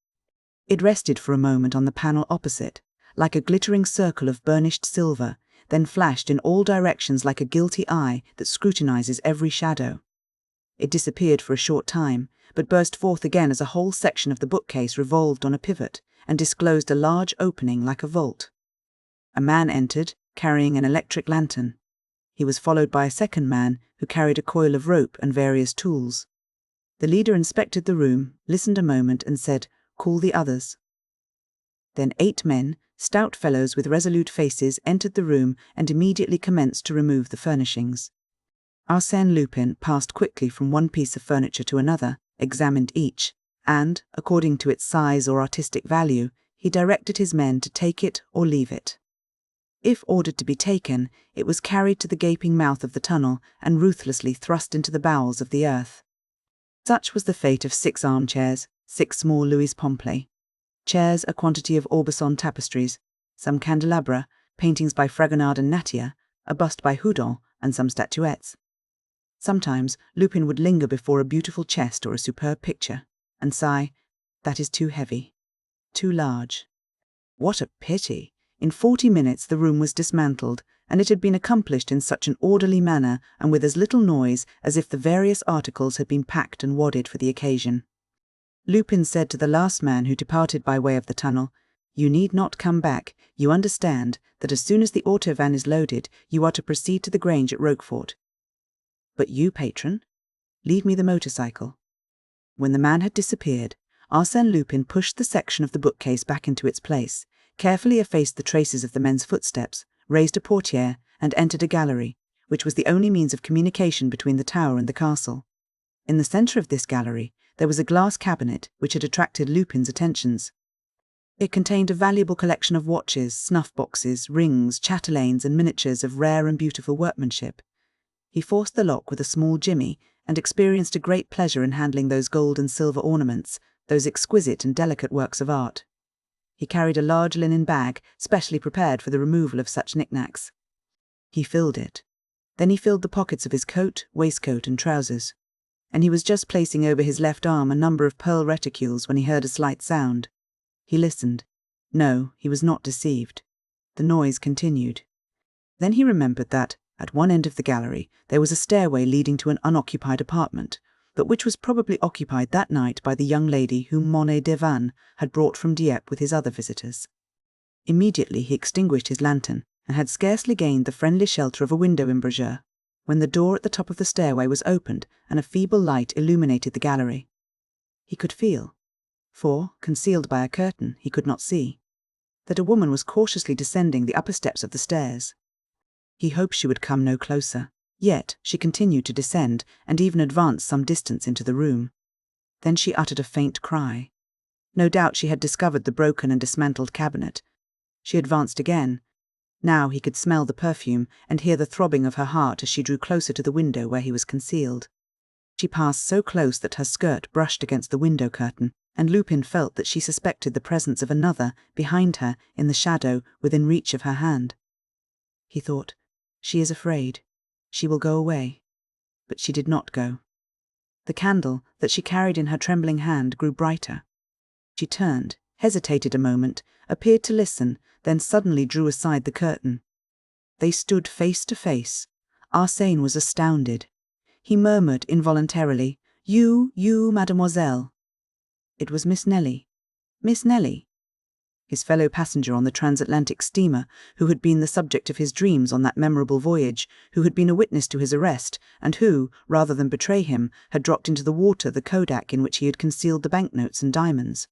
It rested for a moment on the panel opposite, like a glittering circle of burnished silver, then flashed in all directions like a guilty eye that scrutinizes every shadow. It disappeared for a short time, but burst forth again as a whole section of the bookcase revolved on a pivot and disclosed a large opening like a vault. A man entered, carrying an electric lantern. He was followed by a second man who carried a coil of rope and various tools. The leader inspected the room, listened a moment, and said, "Call the others." Then 8 men, stout fellows with resolute faces, entered the room and immediately commenced to remove the furnishings. Arsène Lupin passed quickly from one piece of furniture to another, examined each, and, according to its size or artistic value, he directed his men to take it or leave it. If ordered to be taken, it was carried to the gaping mouth of the tunnel and ruthlessly thrust into the bowels of the earth. Such was the fate of 6 armchairs, 6 small Louis Pomplay, chairs, a quantity of Aubusson tapestries, some candelabra, paintings by Fragonard and Nattier, a bust by Houdon, and some statuettes. Sometimes Lupin would linger before a beautiful chest or a superb picture, and sigh, "That is too heavy, too large." What a pity! In 40 minutes the room was dismantled, and it had been accomplished in such an orderly manner and with as little noise as if the various articles had been packed and wadded for the occasion. Lupin said to the last man who departed by way of the tunnel, "You need not come back. You understand that as soon as the autovan is loaded, you are to proceed to the Grange at Roquefort. But you, patron, leave me the motorcycle." When the man had disappeared, Arsène Lupin pushed the section of the bookcase back into its place, carefully effaced the traces of the men's footsteps, raised a portière, and entered a gallery, which was the only means of communication between the tower and the castle. In the centre of this gallery there was a glass cabinet which had attracted Lupin's attentions. It contained a valuable collection of watches, snuff-boxes, rings, chatelaines, and miniatures of rare and beautiful workmanship. He forced the lock with a small jimmy and experienced a great pleasure in handling those gold and silver ornaments, those exquisite and delicate works of art. He carried a large linen bag, specially prepared for the removal of such knickknacks. He filled it. Then he filled the pockets of his coat, waistcoat, and trousers. And he was just placing over his left arm a number of pearl reticules when he heard a slight sound. He listened. No, he was not deceived. The noise continued. Then he remembered that, at one end of the gallery, there was a stairway leading to an unoccupied apartment, but which was probably occupied that night by the young lady whom Monet Devanne had brought from Dieppe with his other visitors. Immediately he extinguished his lantern, and had scarcely gained the friendly shelter of a window embrasure, when the door at the top of the stairway was opened and a feeble light illuminated the gallery. He could feel, for, concealed by a curtain, he could not see, that a woman was cautiously descending the upper steps of the stairs. He hoped she would come no closer, yet she continued to descend and even advanced some distance into the room. Then she uttered a faint cry. No doubt she had discovered the broken and dismantled cabinet. She advanced again. Now he could smell the perfume and hear the throbbing of her heart as she drew closer to the window where he was concealed. She passed so close that her skirt brushed against the window curtain, and Lupin felt that she suspected the presence of another behind her in the shadow within reach of her hand. He thought, "She is afraid. She will go away." But she did not go. The candle that she carried in her trembling hand grew brighter. She turned, hesitated a moment, appeared to listen, then suddenly drew aside the curtain. They stood face to face. Arsène was astounded. He murmured involuntarily, You, mademoiselle." It was Miss Nelly. Miss Nelly. His fellow passenger on the transatlantic steamer, who had been the subject of his dreams on that memorable voyage, who had been a witness to his arrest, and who, rather than betray him, had dropped into the water the kodak in which he had concealed the banknotes and diamonds.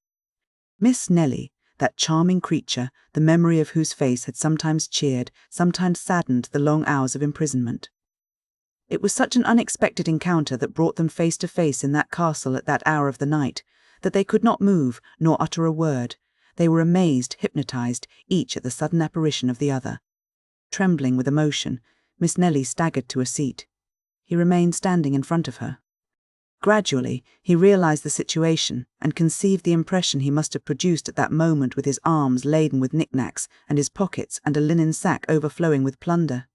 Miss Nelly, that charming creature, the memory of whose face had sometimes cheered, sometimes saddened the long hours of imprisonment. It was such an unexpected encounter that brought them face to face in that castle at that hour of the night, that they could not move, nor utter a word. They were amazed, hypnotized, each at the sudden apparition of the other. Trembling with emotion, Miss Nelly staggered to a seat. He remained standing in front of her. Gradually, he realized the situation and conceived the impression he must have produced at that moment with his arms laden with knickknacks and his pockets and a linen sack overflowing with plunder.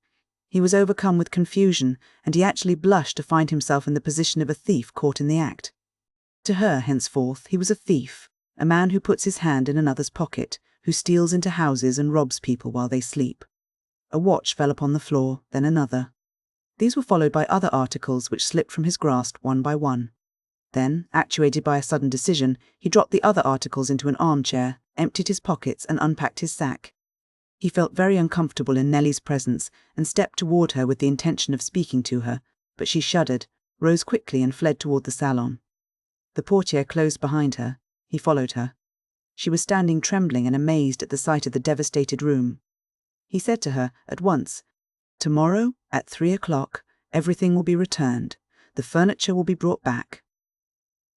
He was overcome with confusion, and he actually blushed to find himself in the position of a thief caught in the act. To her, henceforth, he was a thief, a man who puts his hand in another's pocket, who steals into houses and robs people while they sleep. A watch fell upon the floor, then another. These were followed by other articles which slipped from his grasp one by one. Then, actuated by a sudden decision, he dropped the other articles into an armchair, emptied his pockets and unpacked his sack. He felt very uncomfortable in Nelly's presence and stepped toward her with the intention of speaking to her, but she shuddered, rose quickly and fled toward the salon. The portière closed behind her. He followed her. She was standing trembling and amazed at the sight of the devastated room. He said to her, at once, "Tomorrow, at 3 o'clock, everything will be returned. The furniture will be brought back."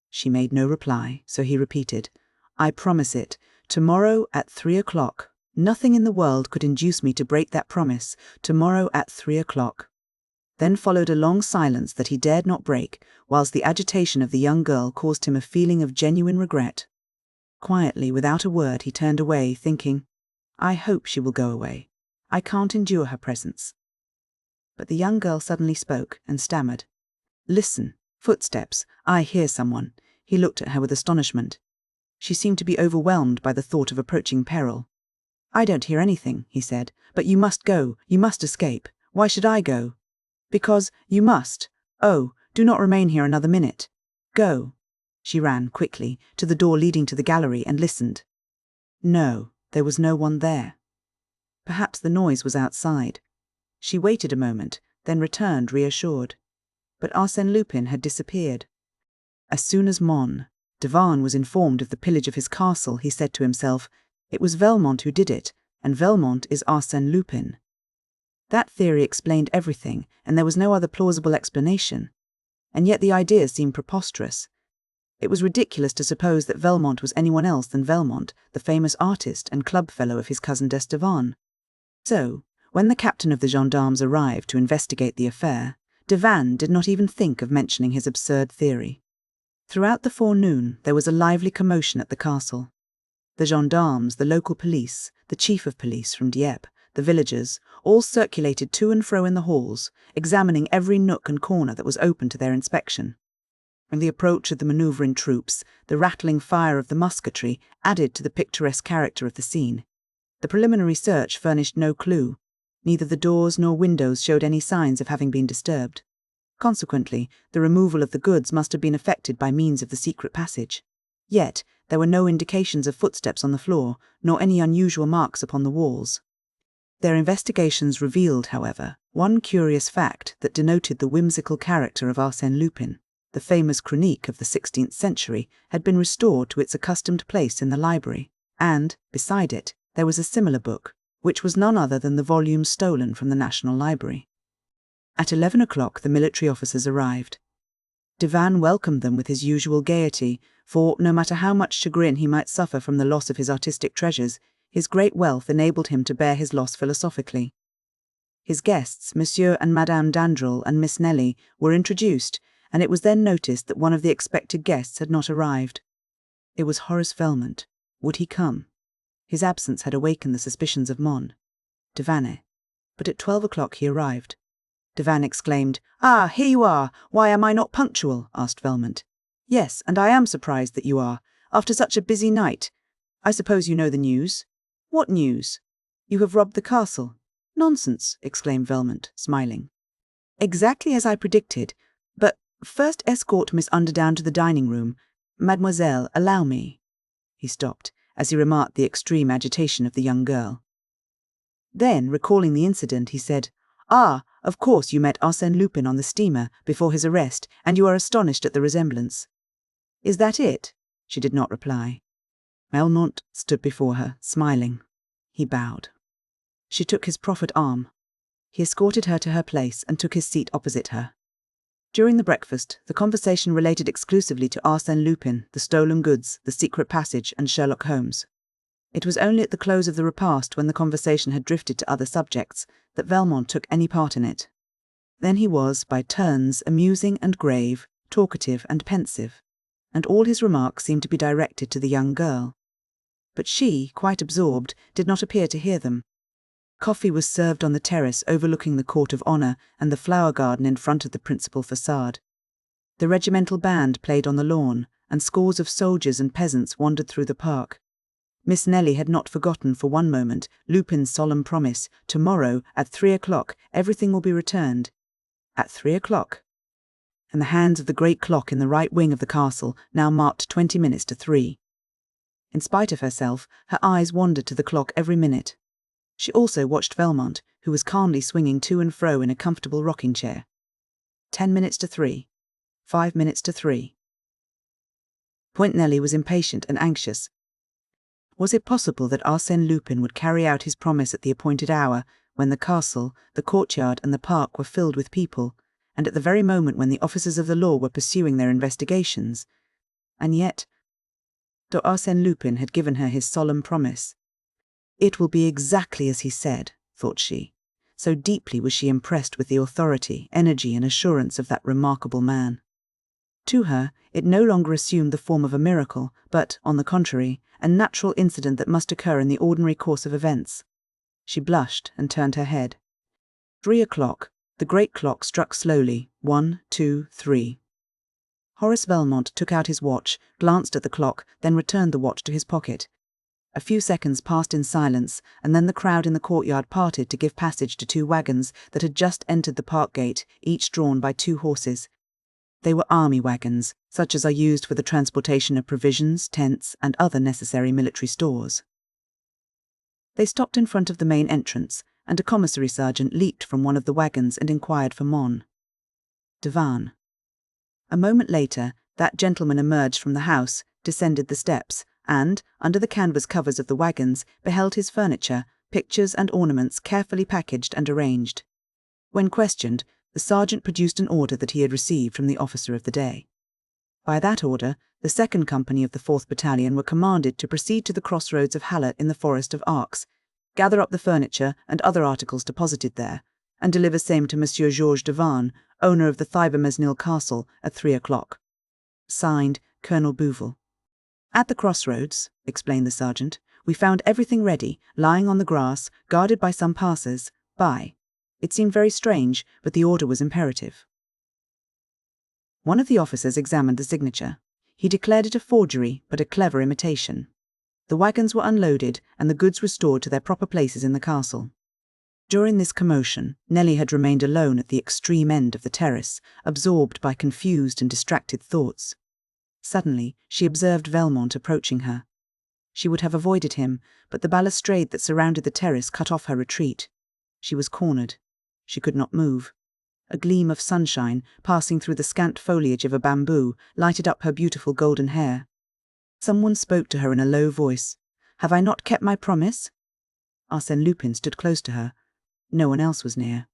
She made no reply, so he repeated, "I promise it. Tomorrow, at 3 o'clock. Nothing in the world could induce me to break that promise. Tomorrow, at 3 o'clock." Then followed a long silence that he dared not break, whilst the agitation of the young girl caused him a feeling of genuine regret. Quietly, without a word, he turned away, thinking, "I hope she will go away. I can't endure her presence." But the young girl suddenly spoke and stammered, "Listen, footsteps, I hear someone." He looked at her with astonishment. She seemed to be overwhelmed by the thought of approaching peril. "I don't hear anything," he said, "but you must go, you must escape. Why should I go?" "Because you must. Oh, do not remain here another minute. Go." She ran, quickly, to the door leading to the gallery and listened. No, there was no one there. Perhaps the noise was outside. She waited a moment, then returned reassured. But Arsène Lupin had disappeared. As soon as Devanne was informed of the pillage of his castle, he said to himself, "It was Velmont who did it, and Velmont is Arsène Lupin." That theory explained everything, and there was no other plausible explanation. And yet the idea seemed preposterous. It was ridiculous to suppose that Velmont was anyone else than Velmont, the famous artist and club fellow of his cousin d'Estevan. So, when the captain of the gendarmes arrived to investigate the affair, Devanne did not even think of mentioning his absurd theory. Throughout the forenoon there was a lively commotion at the castle. The gendarmes, the local police, the chief of police from Dieppe, the villagers, all circulated to and fro in the halls, examining every nook and corner that was open to their inspection. And the approach of the manoeuvring troops, the rattling fire of the musketry, added to the picturesque character of the scene. The preliminary search furnished no clue. Neither the doors nor windows showed any signs of having been disturbed. Consequently, the removal of the goods must have been effected by means of the secret passage. Yet, there were no indications of footsteps on the floor, nor any unusual marks upon the walls. Their investigations revealed, however, one curious fact that denoted the whimsical character of Arsène Lupin. The famous chronique of the 16th century had been restored to its accustomed place in the library, and, beside it, there was a similar book, which was none other than the volume stolen from the National Library. At 11 o'clock the military officers arrived. Devanne welcomed them with his usual gaiety, for, no matter how much chagrin he might suffer from the loss of his artistic treasures, his great wealth enabled him to bear his loss philosophically. His guests, Monsieur and Madame Dandrel and Miss Nelly, were introduced, and it was then noticed that one of the expected guests had not arrived. It was Horace Velmont. Would he come? His absence had awakened the suspicions of Devanne. But at 12 o'clock he arrived. Devanne exclaimed, "Ah, here you are! Why am I not punctual?" asked Velmont. "Yes, and I am surprised that you are, after such a busy night. I suppose you know the news?" "What news?" "You have robbed the castle." "Nonsense," exclaimed Velmont, smiling. "Exactly as I predicted, but first escort Miss Underdown to the dining room. Mademoiselle, allow me." He stopped, as he remarked the extreme agitation of the young girl. Then, recalling the incident, he said, "Ah, of course you met Arsène Lupin on the steamer before his arrest, and you are astonished at the resemblance." "Is that it?" She did not reply. Velmont stood before her, smiling. He bowed. She took his proffered arm. He escorted her to her place and took his seat opposite her. During the breakfast, the conversation related exclusively to Arsène Lupin, the stolen goods, the secret passage, and Sherlock Holmes. It was only at the close of the repast, when the conversation had drifted to other subjects, that Velmont took any part in it. Then he was, by turns, amusing and grave, talkative and pensive, and all his remarks seemed to be directed to the young girl. But she, quite absorbed, did not appear to hear them. Coffee was served on the terrace overlooking the Court of Honour and the flower garden in front of the principal façade. The regimental band played on the lawn, and scores of soldiers and peasants wandered through the park. Miss Nelly had not forgotten for one moment Lupin's solemn promise: "Tomorrow, at 3 o'clock, everything will be returned." At 3 o'clock. And the hands of the great clock in the right wing of the castle now marked 20 minutes to 3. In spite of herself, her eyes wandered to the clock every minute. She also watched Velmont, who was calmly swinging to and fro in a comfortable rocking chair. 10 minutes to 3. 5 minutes to 3. Point Nelly was impatient and anxious. Was it possible that Arsène Lupin would carry out his promise at the appointed hour, when the castle, the courtyard, and the park were filled with people, and at the very moment when the officers of the law were pursuing their investigations? And yet, though Arsène Lupin had given her his solemn promise, "It will be exactly as he said," thought she. So deeply was she impressed with the authority, energy, and assurance of that remarkable man. To her, it no longer assumed the form of a miracle, but, on the contrary, a natural incident that must occur in the ordinary course of events. She blushed and turned her head. 3 o'clock. The great clock struck slowly. 1, 2, 3. Horace Velmont took out his watch, glanced at the clock, then returned the watch to his pocket. A few seconds passed in silence, and then the crowd in the courtyard parted to give passage to 2 wagons that had just entered the park gate, each drawn by 2 horses. They were army wagons, such as are used for the transportation of provisions, tents, and other necessary military stores. They stopped in front of the main entrance, and a commissary sergeant leaped from one of the wagons and inquired for Devanne. A moment later, that gentleman emerged from the house, descended the steps, and, under the canvas covers of the wagons, beheld his furniture, pictures and ornaments carefully packaged and arranged. When questioned, the sergeant produced an order that he had received from the officer of the day. By that order, The 2nd Company of the 4th Battalion were commanded to proceed to the crossroads of Halle in the Forest of Arcs, gather up the furniture and other articles deposited there, and deliver same to Monsieur Georges Devanne, owner of the Thibermesnil Castle, at 3 o'clock. Signed, Colonel Bouvel. At the crossroads, explained the sergeant, we found everything ready, lying on the grass, guarded by some passers-by. It seemed very strange, but the order was imperative. One of the officers examined the signature. He declared it a forgery, but a clever imitation. The wagons were unloaded, and the goods restored to their proper places in the castle. During this commotion, Nellie had remained alone at the extreme end of the terrace, absorbed by confused and distracted thoughts. Suddenly, she observed Velmont approaching her. She would have avoided him, but the balustrade that surrounded the terrace cut off her retreat. She was cornered. She could not move. A gleam of sunshine, passing through the scant foliage of a bamboo, lighted up her beautiful golden hair. Someone spoke to her in a low voice. "Have I not kept my promise?" Arsène Lupin stood close to her. No one else was near.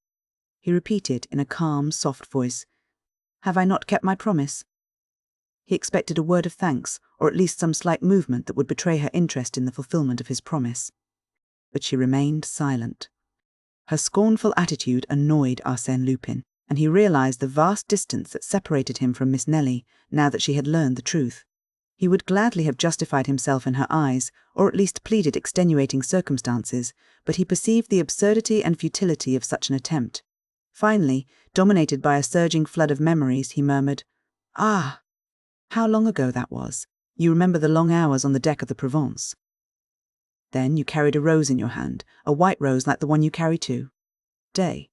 He repeated in a calm, soft voice, "Have I not kept my promise?" He expected a word of thanks, or at least some slight movement that would betray her interest in the fulfillment of his promise. But she remained silent. Her scornful attitude annoyed Arsène Lupin, and he realized the vast distance that separated him from Miss Nellie, now that she had learned the truth. He would gladly have justified himself in her eyes, or at least pleaded extenuating circumstances, but he perceived the absurdity and futility of such an attempt. Finally, dominated by a surging flood of memories, he murmured, "Ah! How long ago that was. You remember the long hours on the deck of the Provence. Then you carried a rose in your hand, a white rose like the one you carry today.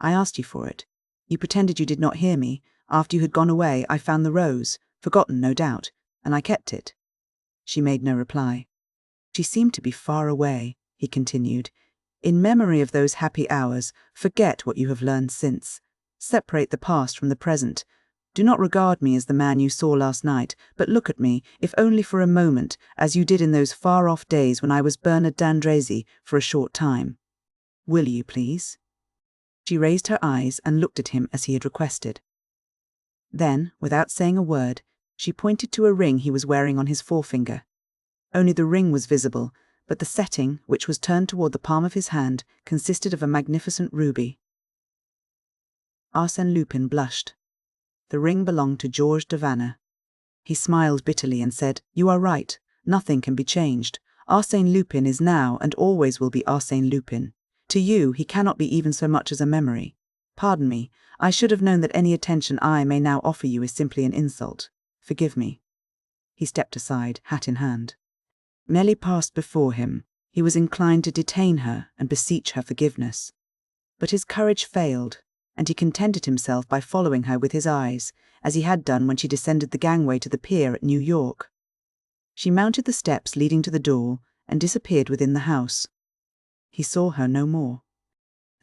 I asked you for it. You pretended you did not hear me. After you had gone away, I found the rose, forgotten no doubt, and I kept it." She made no reply. "She seemed to be far away," he continued. "In memory of those happy hours, forget what you have learned since. Separate the past from the present. Do not regard me as the man you saw last night, but look at me, if only for a moment, as you did in those far-off days when I was Bernard d'Andrézy for a short time. Will you, please?" She raised her eyes and looked at him as he had requested. Then, without saying a word, she pointed to a ring he was wearing on his forefinger. Only the ring was visible, but the setting, which was turned toward the palm of his hand, consisted of a magnificent ruby. Arsène Lupin blushed. The ring belonged to Georges Devanne. He smiled bitterly and said, "You are right. Nothing can be changed. Arsène Lupin is now and always will be Arsène Lupin. To you, he cannot be even so much as a memory. Pardon me, I should have known that any attention I may now offer you is simply an insult. Forgive me." He stepped aside, hat in hand. Nellie passed before him. He was inclined to detain her and beseech her forgiveness. But his courage failed, and he contented himself by following her with his eyes, as he had done when she descended the gangway to the pier at New York. She mounted the steps leading to the door and disappeared within the house. He saw her no more.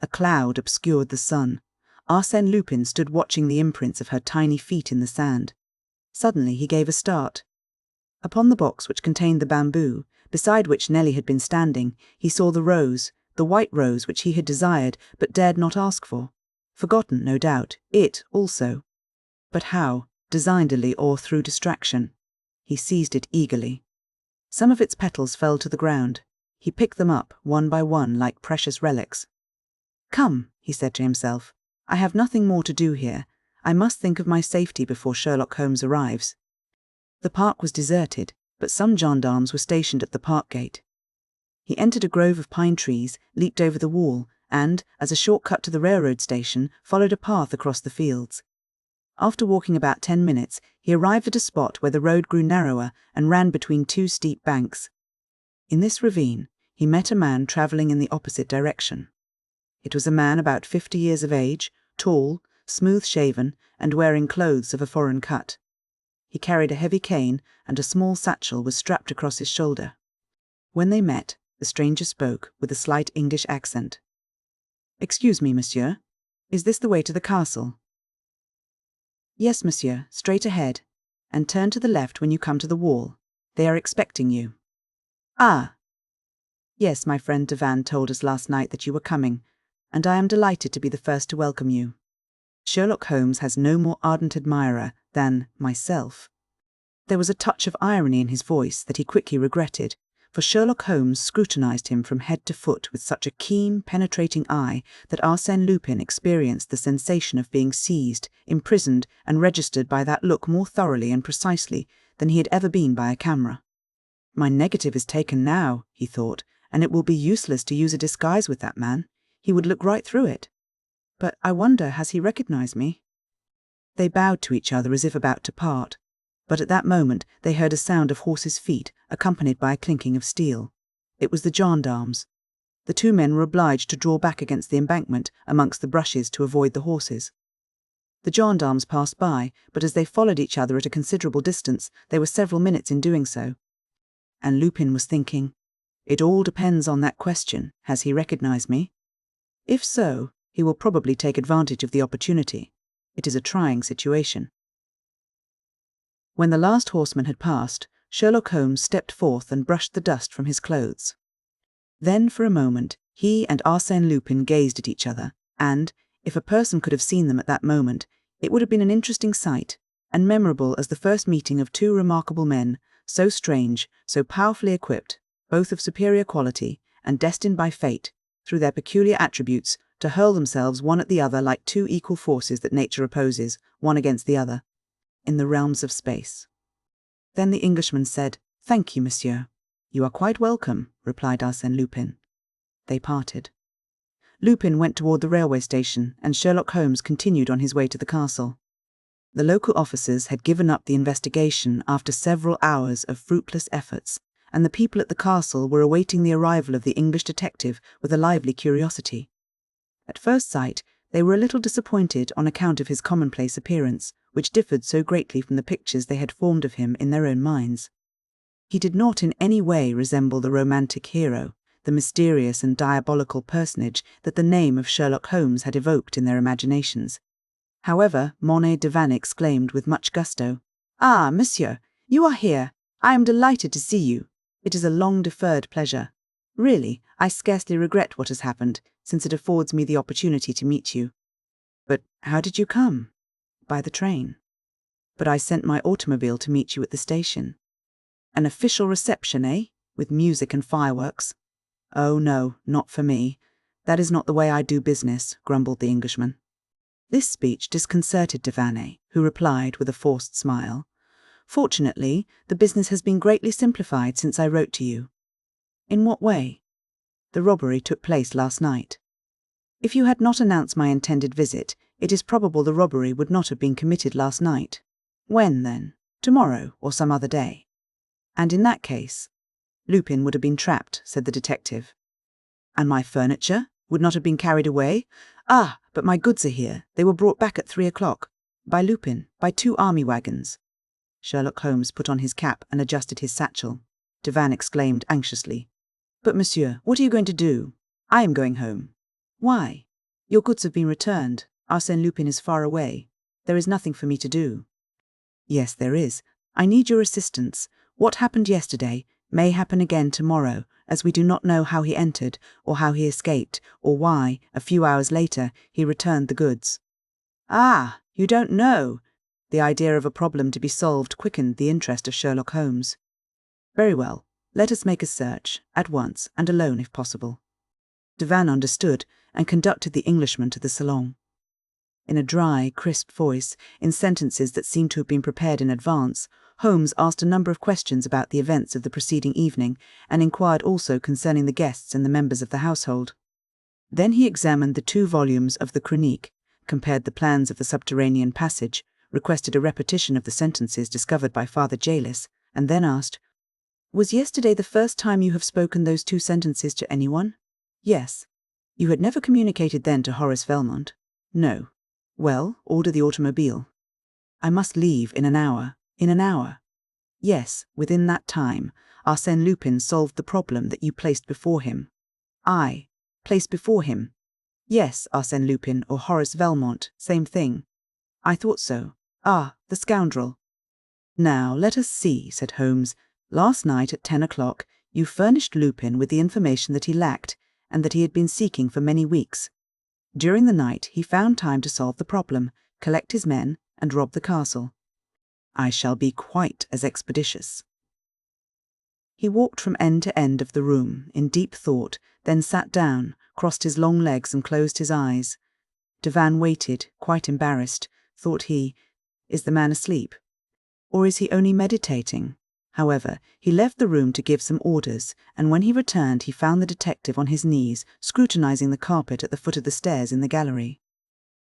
A cloud obscured the sun. Arsène Lupin stood watching the imprints of her tiny feet in the sand. Suddenly he gave a start. Upon the box which contained the bamboo, beside which Nellie had been standing, he saw the rose, the white rose which he had desired but dared not ask for. Forgotten, no doubt, it also. But how, designedly or through distraction? He seized it eagerly. Some of its petals fell to the ground. He picked them up, one by one, like precious relics. "Come," he said to himself, "I have nothing more to do here. I must think of my safety before Sherlock Holmes arrives." The park was deserted, but some gendarmes were stationed at the park gate. He entered a grove of pine trees, leaped over the wall, and, as a short cut to the railroad station, followed a path across the fields. After walking about 10 minutes, he arrived at a spot where the road grew narrower and ran between two steep banks. In this ravine, he met a man travelling in the opposite direction. It was a man about 50 years of age, tall, smooth-shaven, and wearing clothes of a foreign cut. He carried a heavy cane, and a small satchel was strapped across his shoulder. When they met, the stranger spoke, with a slight English accent. "Excuse me, monsieur. Is this the way to the castle?" "Yes, monsieur, straight ahead, and turn to the left when you come to the wall. They are expecting you." "Ah! Yes, my friend Devanne told us last night that you were coming, and I am delighted to be the first to welcome you. Sherlock Holmes has no more ardent admirer than myself." There was a touch of irony in his voice that he quickly regretted, for Sherlock Holmes scrutinized him from head to foot with such a keen, penetrating eye that Arsène Lupin experienced the sensation of being seized, imprisoned, and registered by that look more thoroughly and precisely than he had ever been by a camera. "My negative is taken now," he thought, "and it will be useless to use a disguise with that man. He would look right through it. But I wonder, has he recognized me?" They bowed to each other as if about to part, but at that moment they heard a sound of horses' feet, accompanied by a clinking of steel. It was the gendarmes. The two men were obliged to draw back against the embankment amongst the brushes to avoid the horses. The gendarmes passed by, but as they followed each other at a considerable distance, they were several minutes in doing so. And Lupin was thinking, "It all depends on that question, has he recognized me? If so, he will probably take advantage of the opportunity. It is a trying situation." When the last horseman had passed, Sherlock Holmes stepped forth and brushed the dust from his clothes. Then, for a moment, he and Arsène Lupin gazed at each other, and, if a person could have seen them at that moment, it would have been an interesting sight, and memorable as the first meeting of two remarkable men, so strange, so powerfully equipped, both of superior quality, and destined by fate, through their peculiar attributes, to hurl themselves one at the other like two equal forces that nature opposes, one against the other, in the realms of space. Then the Englishman said, "Thank you, monsieur." "You are quite welcome," replied Arsène Lupin. They parted. Lupin went toward the railway station, and Sherlock Holmes continued on his way to the castle. The local officers had given up the investigation after several hours of fruitless efforts, and the people at the castle were awaiting the arrival of the English detective with a lively curiosity. At first sight, they were a little disappointed on account of his commonplace appearance, which differed so greatly from the pictures they had formed of him in their own minds. He did not in any way resemble the romantic hero, the mysterious and diabolical personage that the name of Sherlock Holmes had evoked in their imaginations. However, Monet Devan exclaimed with much gusto, "Ah, monsieur, you are here. I am delighted to see you. It is a long-deferred pleasure. Really, I scarcely regret what has happened, since it affords me the opportunity to meet you." "But how did you come?" "By the train." "But I sent my automobile to meet you at the station." "An official reception, eh? With music and fireworks?" "Oh no, not for me. That is not the way I do business," grumbled the Englishman. This speech disconcerted Devanne, who replied with a forced smile, "Fortunately, the business has been greatly simplified since I wrote to you." "In what way?" "The robbery took place last night. If you had not announced my intended visit, it is probable the robbery would not have been committed last night." "When, then? Tomorrow, or some other day?" "And in that case, Lupin would have been trapped," said the detective. "And my furniture would not have been carried away? Ah, but my goods are here. They were brought back at 3 o'clock. By Lupin, by 2 army wagons." Sherlock Holmes put on his cap and adjusted his satchel. Devan exclaimed anxiously, "But, monsieur, what are you going to do?" "I am going home." "Why?" "Your goods have been returned. Arsène Lupin is far away. There is nothing for me to do." "Yes, there is. I need your assistance. What happened yesterday may happen again tomorrow, as we do not know how he entered, or how he escaped, or why, a few hours later, he returned the goods." "Ah, you don't know." The idea of a problem to be solved quickened the interest of Sherlock Holmes. "Very well. Let us make a search, at once, and alone if possible." Devan understood, and conducted the Englishman to the salon. In a dry, crisp voice, in sentences that seemed to have been prepared in advance, Holmes asked a number of questions about the events of the preceding evening, and inquired also concerning the guests and the members of the household. Then he examined the 2 volumes of the Chronique, compared the plans of the subterranean passage, requested a repetition of the sentences discovered by Father Jalis, and then asked, "Was yesterday the first time you have spoken those 2 sentences to anyone?" "Yes." "You had never communicated then to Horace Velmont?" "No." "Well, order the automobile." "I must leave in an hour." "In an hour?" "Yes, within that time, Arsène Lupin solved the problem that you placed before him." "I placed before him?" "Yes, Arsène Lupin or Horace Velmont, same thing." "I thought so. Ah, the scoundrel." "Now, let us see," said Holmes. "Last night at 10 o'clock, you furnished Lupin with the information that he lacked, and that he had been seeking for many weeks. During the night, he found time to solve the problem, collect his men, and rob the castle." I shall be quite as expeditious." He walked from end to end of the room, in deep thought, then sat down, crossed his long legs and closed his eyes. Devanne waited, quite embarrassed. Thought he, "Is the man asleep? Or is he only meditating?" However, he left the room to give some orders, and when he returned he found the detective on his knees, scrutinizing the carpet at the foot of the stairs in the gallery.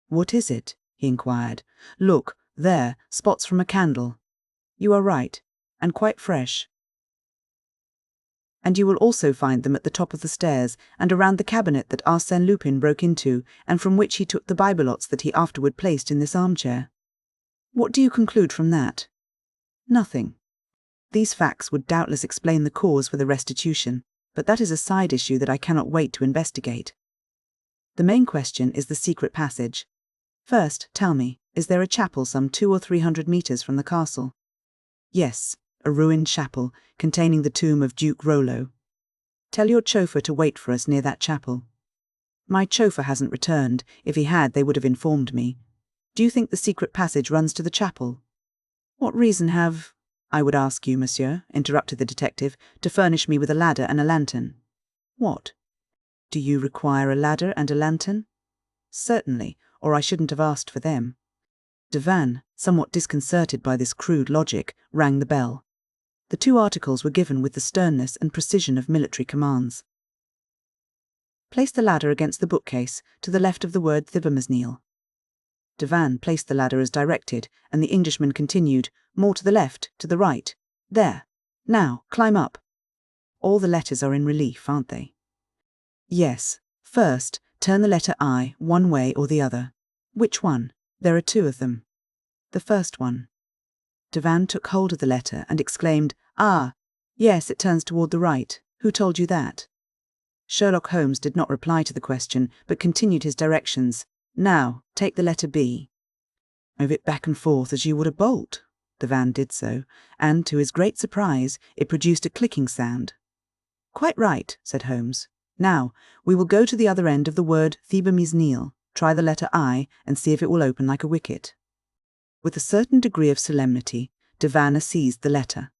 "What is it?" he inquired. "Look, there, spots from a candle." "You are right, and quite fresh. And you will also find them at the top of the stairs, and around the cabinet that Arsène Lupin broke into, and from which he took the bibelots that he afterward placed in this armchair. What do you conclude from that?" "Nothing. These facts would doubtless explain the cause for the restitution, but that is a side issue that I cannot wait to investigate. The main question is the secret passage. First, tell me, is there a chapel some 200 or 300 meters from the castle?" "Yes, a ruined chapel, containing the tomb of Duke Rollo. Tell your chauffeur to wait for us near that chapel." "My chauffeur hasn't returned. If he had, they would have informed me. Do you think the secret passage runs to the chapel?" "What reason have—" "I would ask you, monsieur," interrupted the detective, "to furnish me with a ladder and a lantern." "What? Do you require a ladder and a lantern?" "Certainly, or I shouldn't have asked for them." Devanne, somewhat disconcerted by this crude logic, rang the bell. The two articles were given with the sternness and precision of military commands. "Place the ladder against the bookcase, to the left of the word Thibermesnil." Devanne placed the ladder as directed, and the Englishman continued, "More to the left, to the right. There. Now, climb up. All the letters are in relief, aren't they?" "Yes. First, turn the letter I one way or the other." "Which one?" "There are two of them." "The first one." Devanne took hold of the letter and exclaimed, "Ah, yes, it turns toward the right. Who told you that?" Sherlock Holmes did not reply to the question, but continued his directions. "Now, take the letter B. Move it back and forth as you would a bolt." Devanne did so, and, to his great surprise, it produced a clicking sound. "Quite right," said Holmes. "Now, we will go to the other end of the word Thibermesnil, try the letter I, and see if it will open like a wicket." With a certain degree of solemnity, Devanne seized the letter.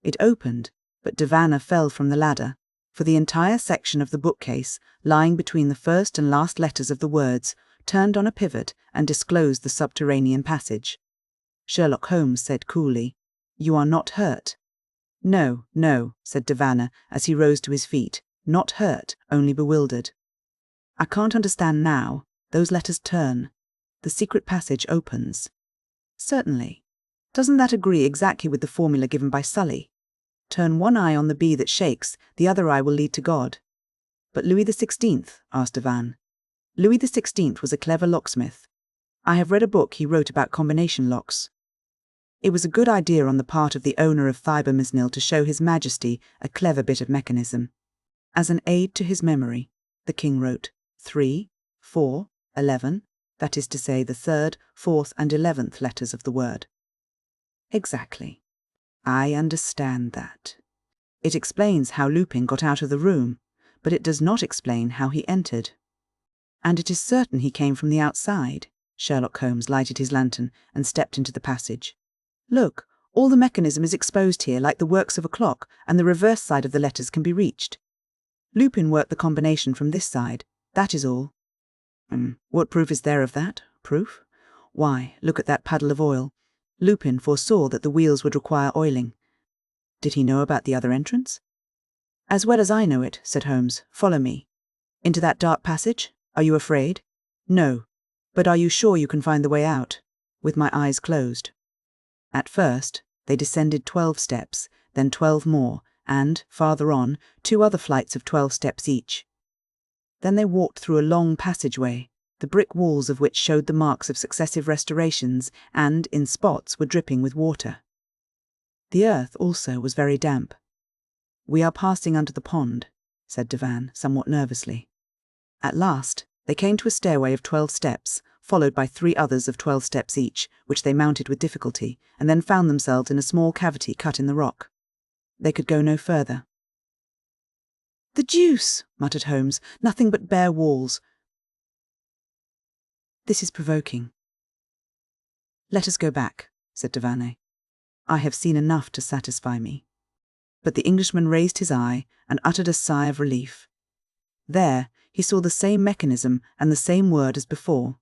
It opened, but Devanne fell from the ladder, for the entire section of the bookcase, lying between the first and last letters of the words, turned on a pivot and disclosed the subterranean passage. Sherlock Holmes said coolly, "You are not hurt?" "No, no," said Devanne as he rose to his feet, "not hurt, only bewildered. I can't understand now. Those letters turn. The secret passage opens." "Certainly. Doesn't that agree exactly with the formula given by Sully? Turn one eye on the bee that shakes, the other eye will lead to God." "But Louis XVI?" asked Devanne. "Louis XVI was a clever locksmith. I have read a book he wrote about combination locks. It was a good idea on the part of the owner of Thibermesnil to show His Majesty a clever bit of mechanism. As an aid to his memory, the king wrote 3, 4, 11, that is to say the 3rd, 4th and 11th letters of the word." "Exactly. I understand that. It explains how Lupin got out of the room, but it does not explain how he entered." "And it is certain he came from the outside." Sherlock Holmes lighted his lantern and stepped into the passage. "Look, all the mechanism is exposed here like the works of a clock, and the reverse side of the letters can be reached. Lupin worked the combination from this side, that is all." "What proof is there of that? Proof? Why, look at that puddle of oil. Lupin foresaw that the wheels would require oiling. Did he know about the other entrance?" "As well as I know it," said Holmes. "Follow me." "Into that dark passage? Are you afraid?" "No. But are you sure you can find the way out?" "With my eyes closed." At first, they descended 12 steps, then 12 more, and, farther on, 2 other flights of 12 steps each. Then they walked through a long passageway, the brick walls of which showed the marks of successive restorations and, in spots, were dripping with water. The earth, also, was very damp. "We are passing under the pond," said Devanne, somewhat nervously. At last, they came to a stairway of 12 steps, followed by 3 others of 12 steps each, which they mounted with difficulty, and then found themselves in a small cavity cut in the rock. They could go no further. "The deuce!" muttered Holmes. "Nothing but bare walls. This is provoking." "Let us go back," said Devanne. I have seen enough to satisfy me." But the Englishman raised his eye and uttered a sigh of relief. There, he saw the same mechanism and the same word as before.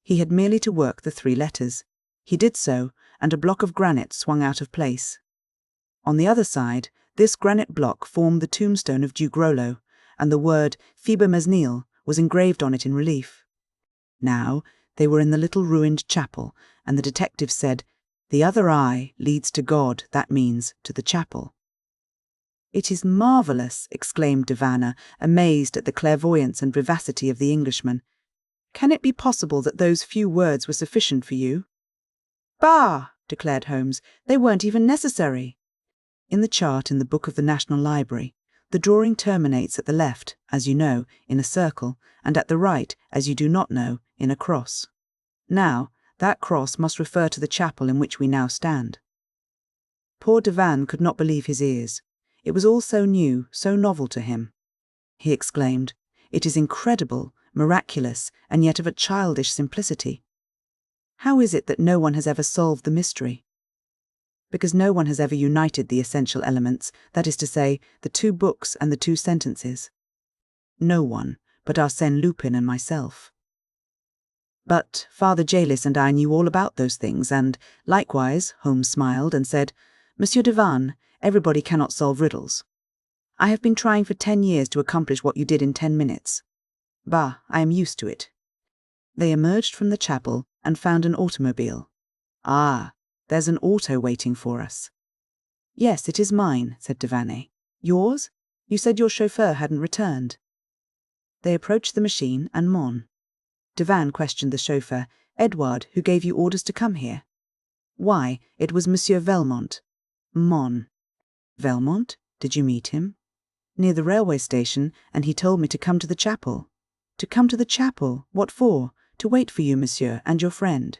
He had merely to work the 3 letters. He did so, and a block of granite swung out of place. On the other side, this granite block formed the tombstone of Duke Rollo, and the word Fiber Mesnil was engraved on it in relief. Now, they were in the little ruined chapel, and the detective said, "The other eye leads to God, that means to the chapel." "It is marvellous," exclaimed Devanna, amazed at the clairvoyance and vivacity of the Englishman. "Can it be possible that those few words were sufficient for you?" "Bah!" declared Holmes. "They weren't even necessary." In the chart in the book of the National Library, the drawing terminates at the left, as you know, in a circle, and at the right, as you do not know, in a cross. Now, that cross must refer to the chapel in which we now stand. Poor Devanne could not believe his ears. It was all so new, so novel to him. He exclaimed, "It is incredible, miraculous, and yet of a childish simplicity. How is it that no one has ever solved the mystery?" "Because no one has ever united the essential elements, that is to say, the 2 books and the 2 sentences. No one, but Arsène Lupin and myself." "But Father Jalis and I knew all about those things, and, likewise," Holmes smiled and said, "Monsieur Devanne, everybody cannot solve riddles. I have been trying for 10 years to accomplish what you did in 10 minutes. Bah, I am used to it." They emerged from the chapel and found an automobile. "Ah, there's an auto waiting for us." "Yes, it is mine," said Devanne. "Yours? You said your chauffeur hadn't returned." They approached the machine and Mon. Devanne questioned the chauffeur, "Edouard, who gave you orders to come here?" "Why, it was Monsieur Velmont." "Mon. Velmont? Did you meet him?" "Near the railway station, and he told me to come to the chapel." "To come to the chapel? What for?" "To wait for you, monsieur, and your friend."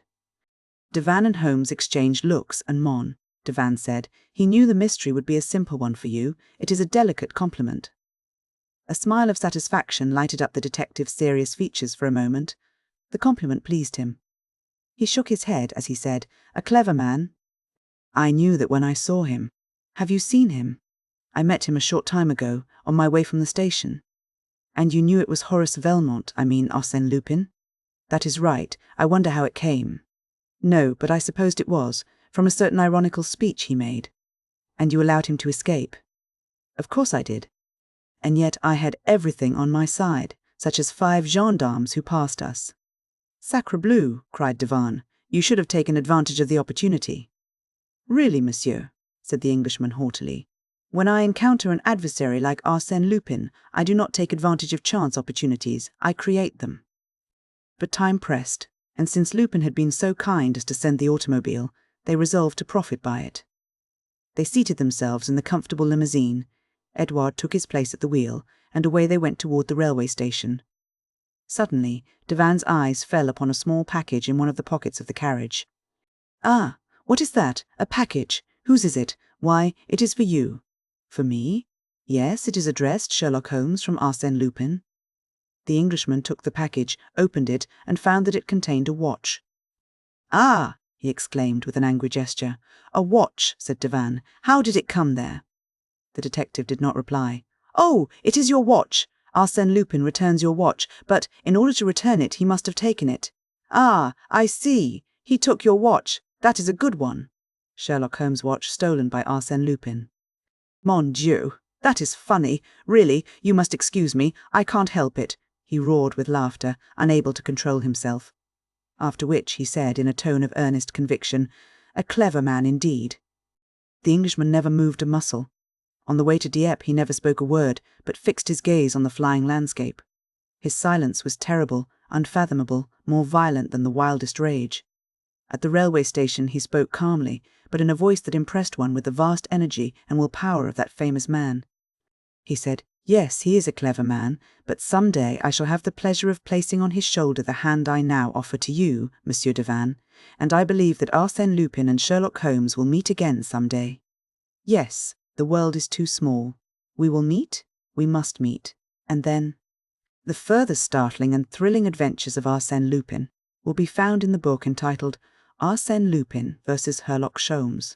Devanne and Holmes exchanged looks, and Mon, Devanne said, "He knew the mystery would be a simple one for you. It is a delicate compliment." A smile of satisfaction lighted up the detective's serious features for a moment. The compliment pleased him. He shook his head as he said, "A clever man." "I knew that when I saw him." "Have you seen him?" "I met him a short time ago, on my way from the station." "And you knew it was Horace Velmont, I mean Arsène Lupin?" "That is right. I wonder how it came." "No, but I supposed it was, from a certain ironical speech he made." "And you allowed him to escape?" "Of course I did." "And yet I had everything on my side, such as 5 gendarmes who passed us." "Sacre bleu!" cried Devanne. "You should have taken advantage of the opportunity." "Really, monsieur," said the Englishman haughtily, "when I encounter an adversary like Arsène Lupin, I do not take advantage of chance opportunities, I create them." But time pressed, and since Lupin had been so kind as to send the automobile, they resolved to profit by it. They seated themselves in the comfortable limousine. Edouard took his place at the wheel, and away they went toward the railway station. Suddenly, Devanne's eyes fell upon a small package in one of the pockets of the carriage. "Ah, what is that? A package? Whose is it? Why, it is for you." "For me?" "Yes, it is addressed Sherlock Holmes from Arsène Lupin." The Englishman took the package, opened it, and found that it contained a watch. "Ah!" he exclaimed with an angry gesture. "A watch," said Devanne. "How did it come there?" The detective did not reply. "Oh, it is your watch! Arsène Lupin returns your watch, but in order to return it he must have taken it. Ah, I see. He took your watch. That is a good one." Sherlock Holmes' watch stolen by Arsène Lupin. "Mon Dieu, that is funny. Really, you must excuse me. I can't help it," he roared with laughter, unable to control himself. After which he said in a tone of earnest conviction, "A clever man indeed." The Englishman never moved a muscle. On the way to Dieppe he never spoke a word, but fixed his gaze on the flying landscape. His silence was terrible, unfathomable, more violent than the wildest rage. At the railway station he spoke calmly, but in a voice that impressed one with the vast energy and will power of that famous man. He said, "Yes, he is a clever man, but some day I shall have the pleasure of placing on his shoulder the hand I now offer to you, Monsieur Devanne, and I believe that Arsène Lupin and Sherlock Holmes will meet again some day. Yes, the world is too small. We will meet, we must meet, and then—" The further startling and thrilling adventures of Arsène Lupin will be found in the book entitled Arsène Lupin vs. Sherlock Holmes,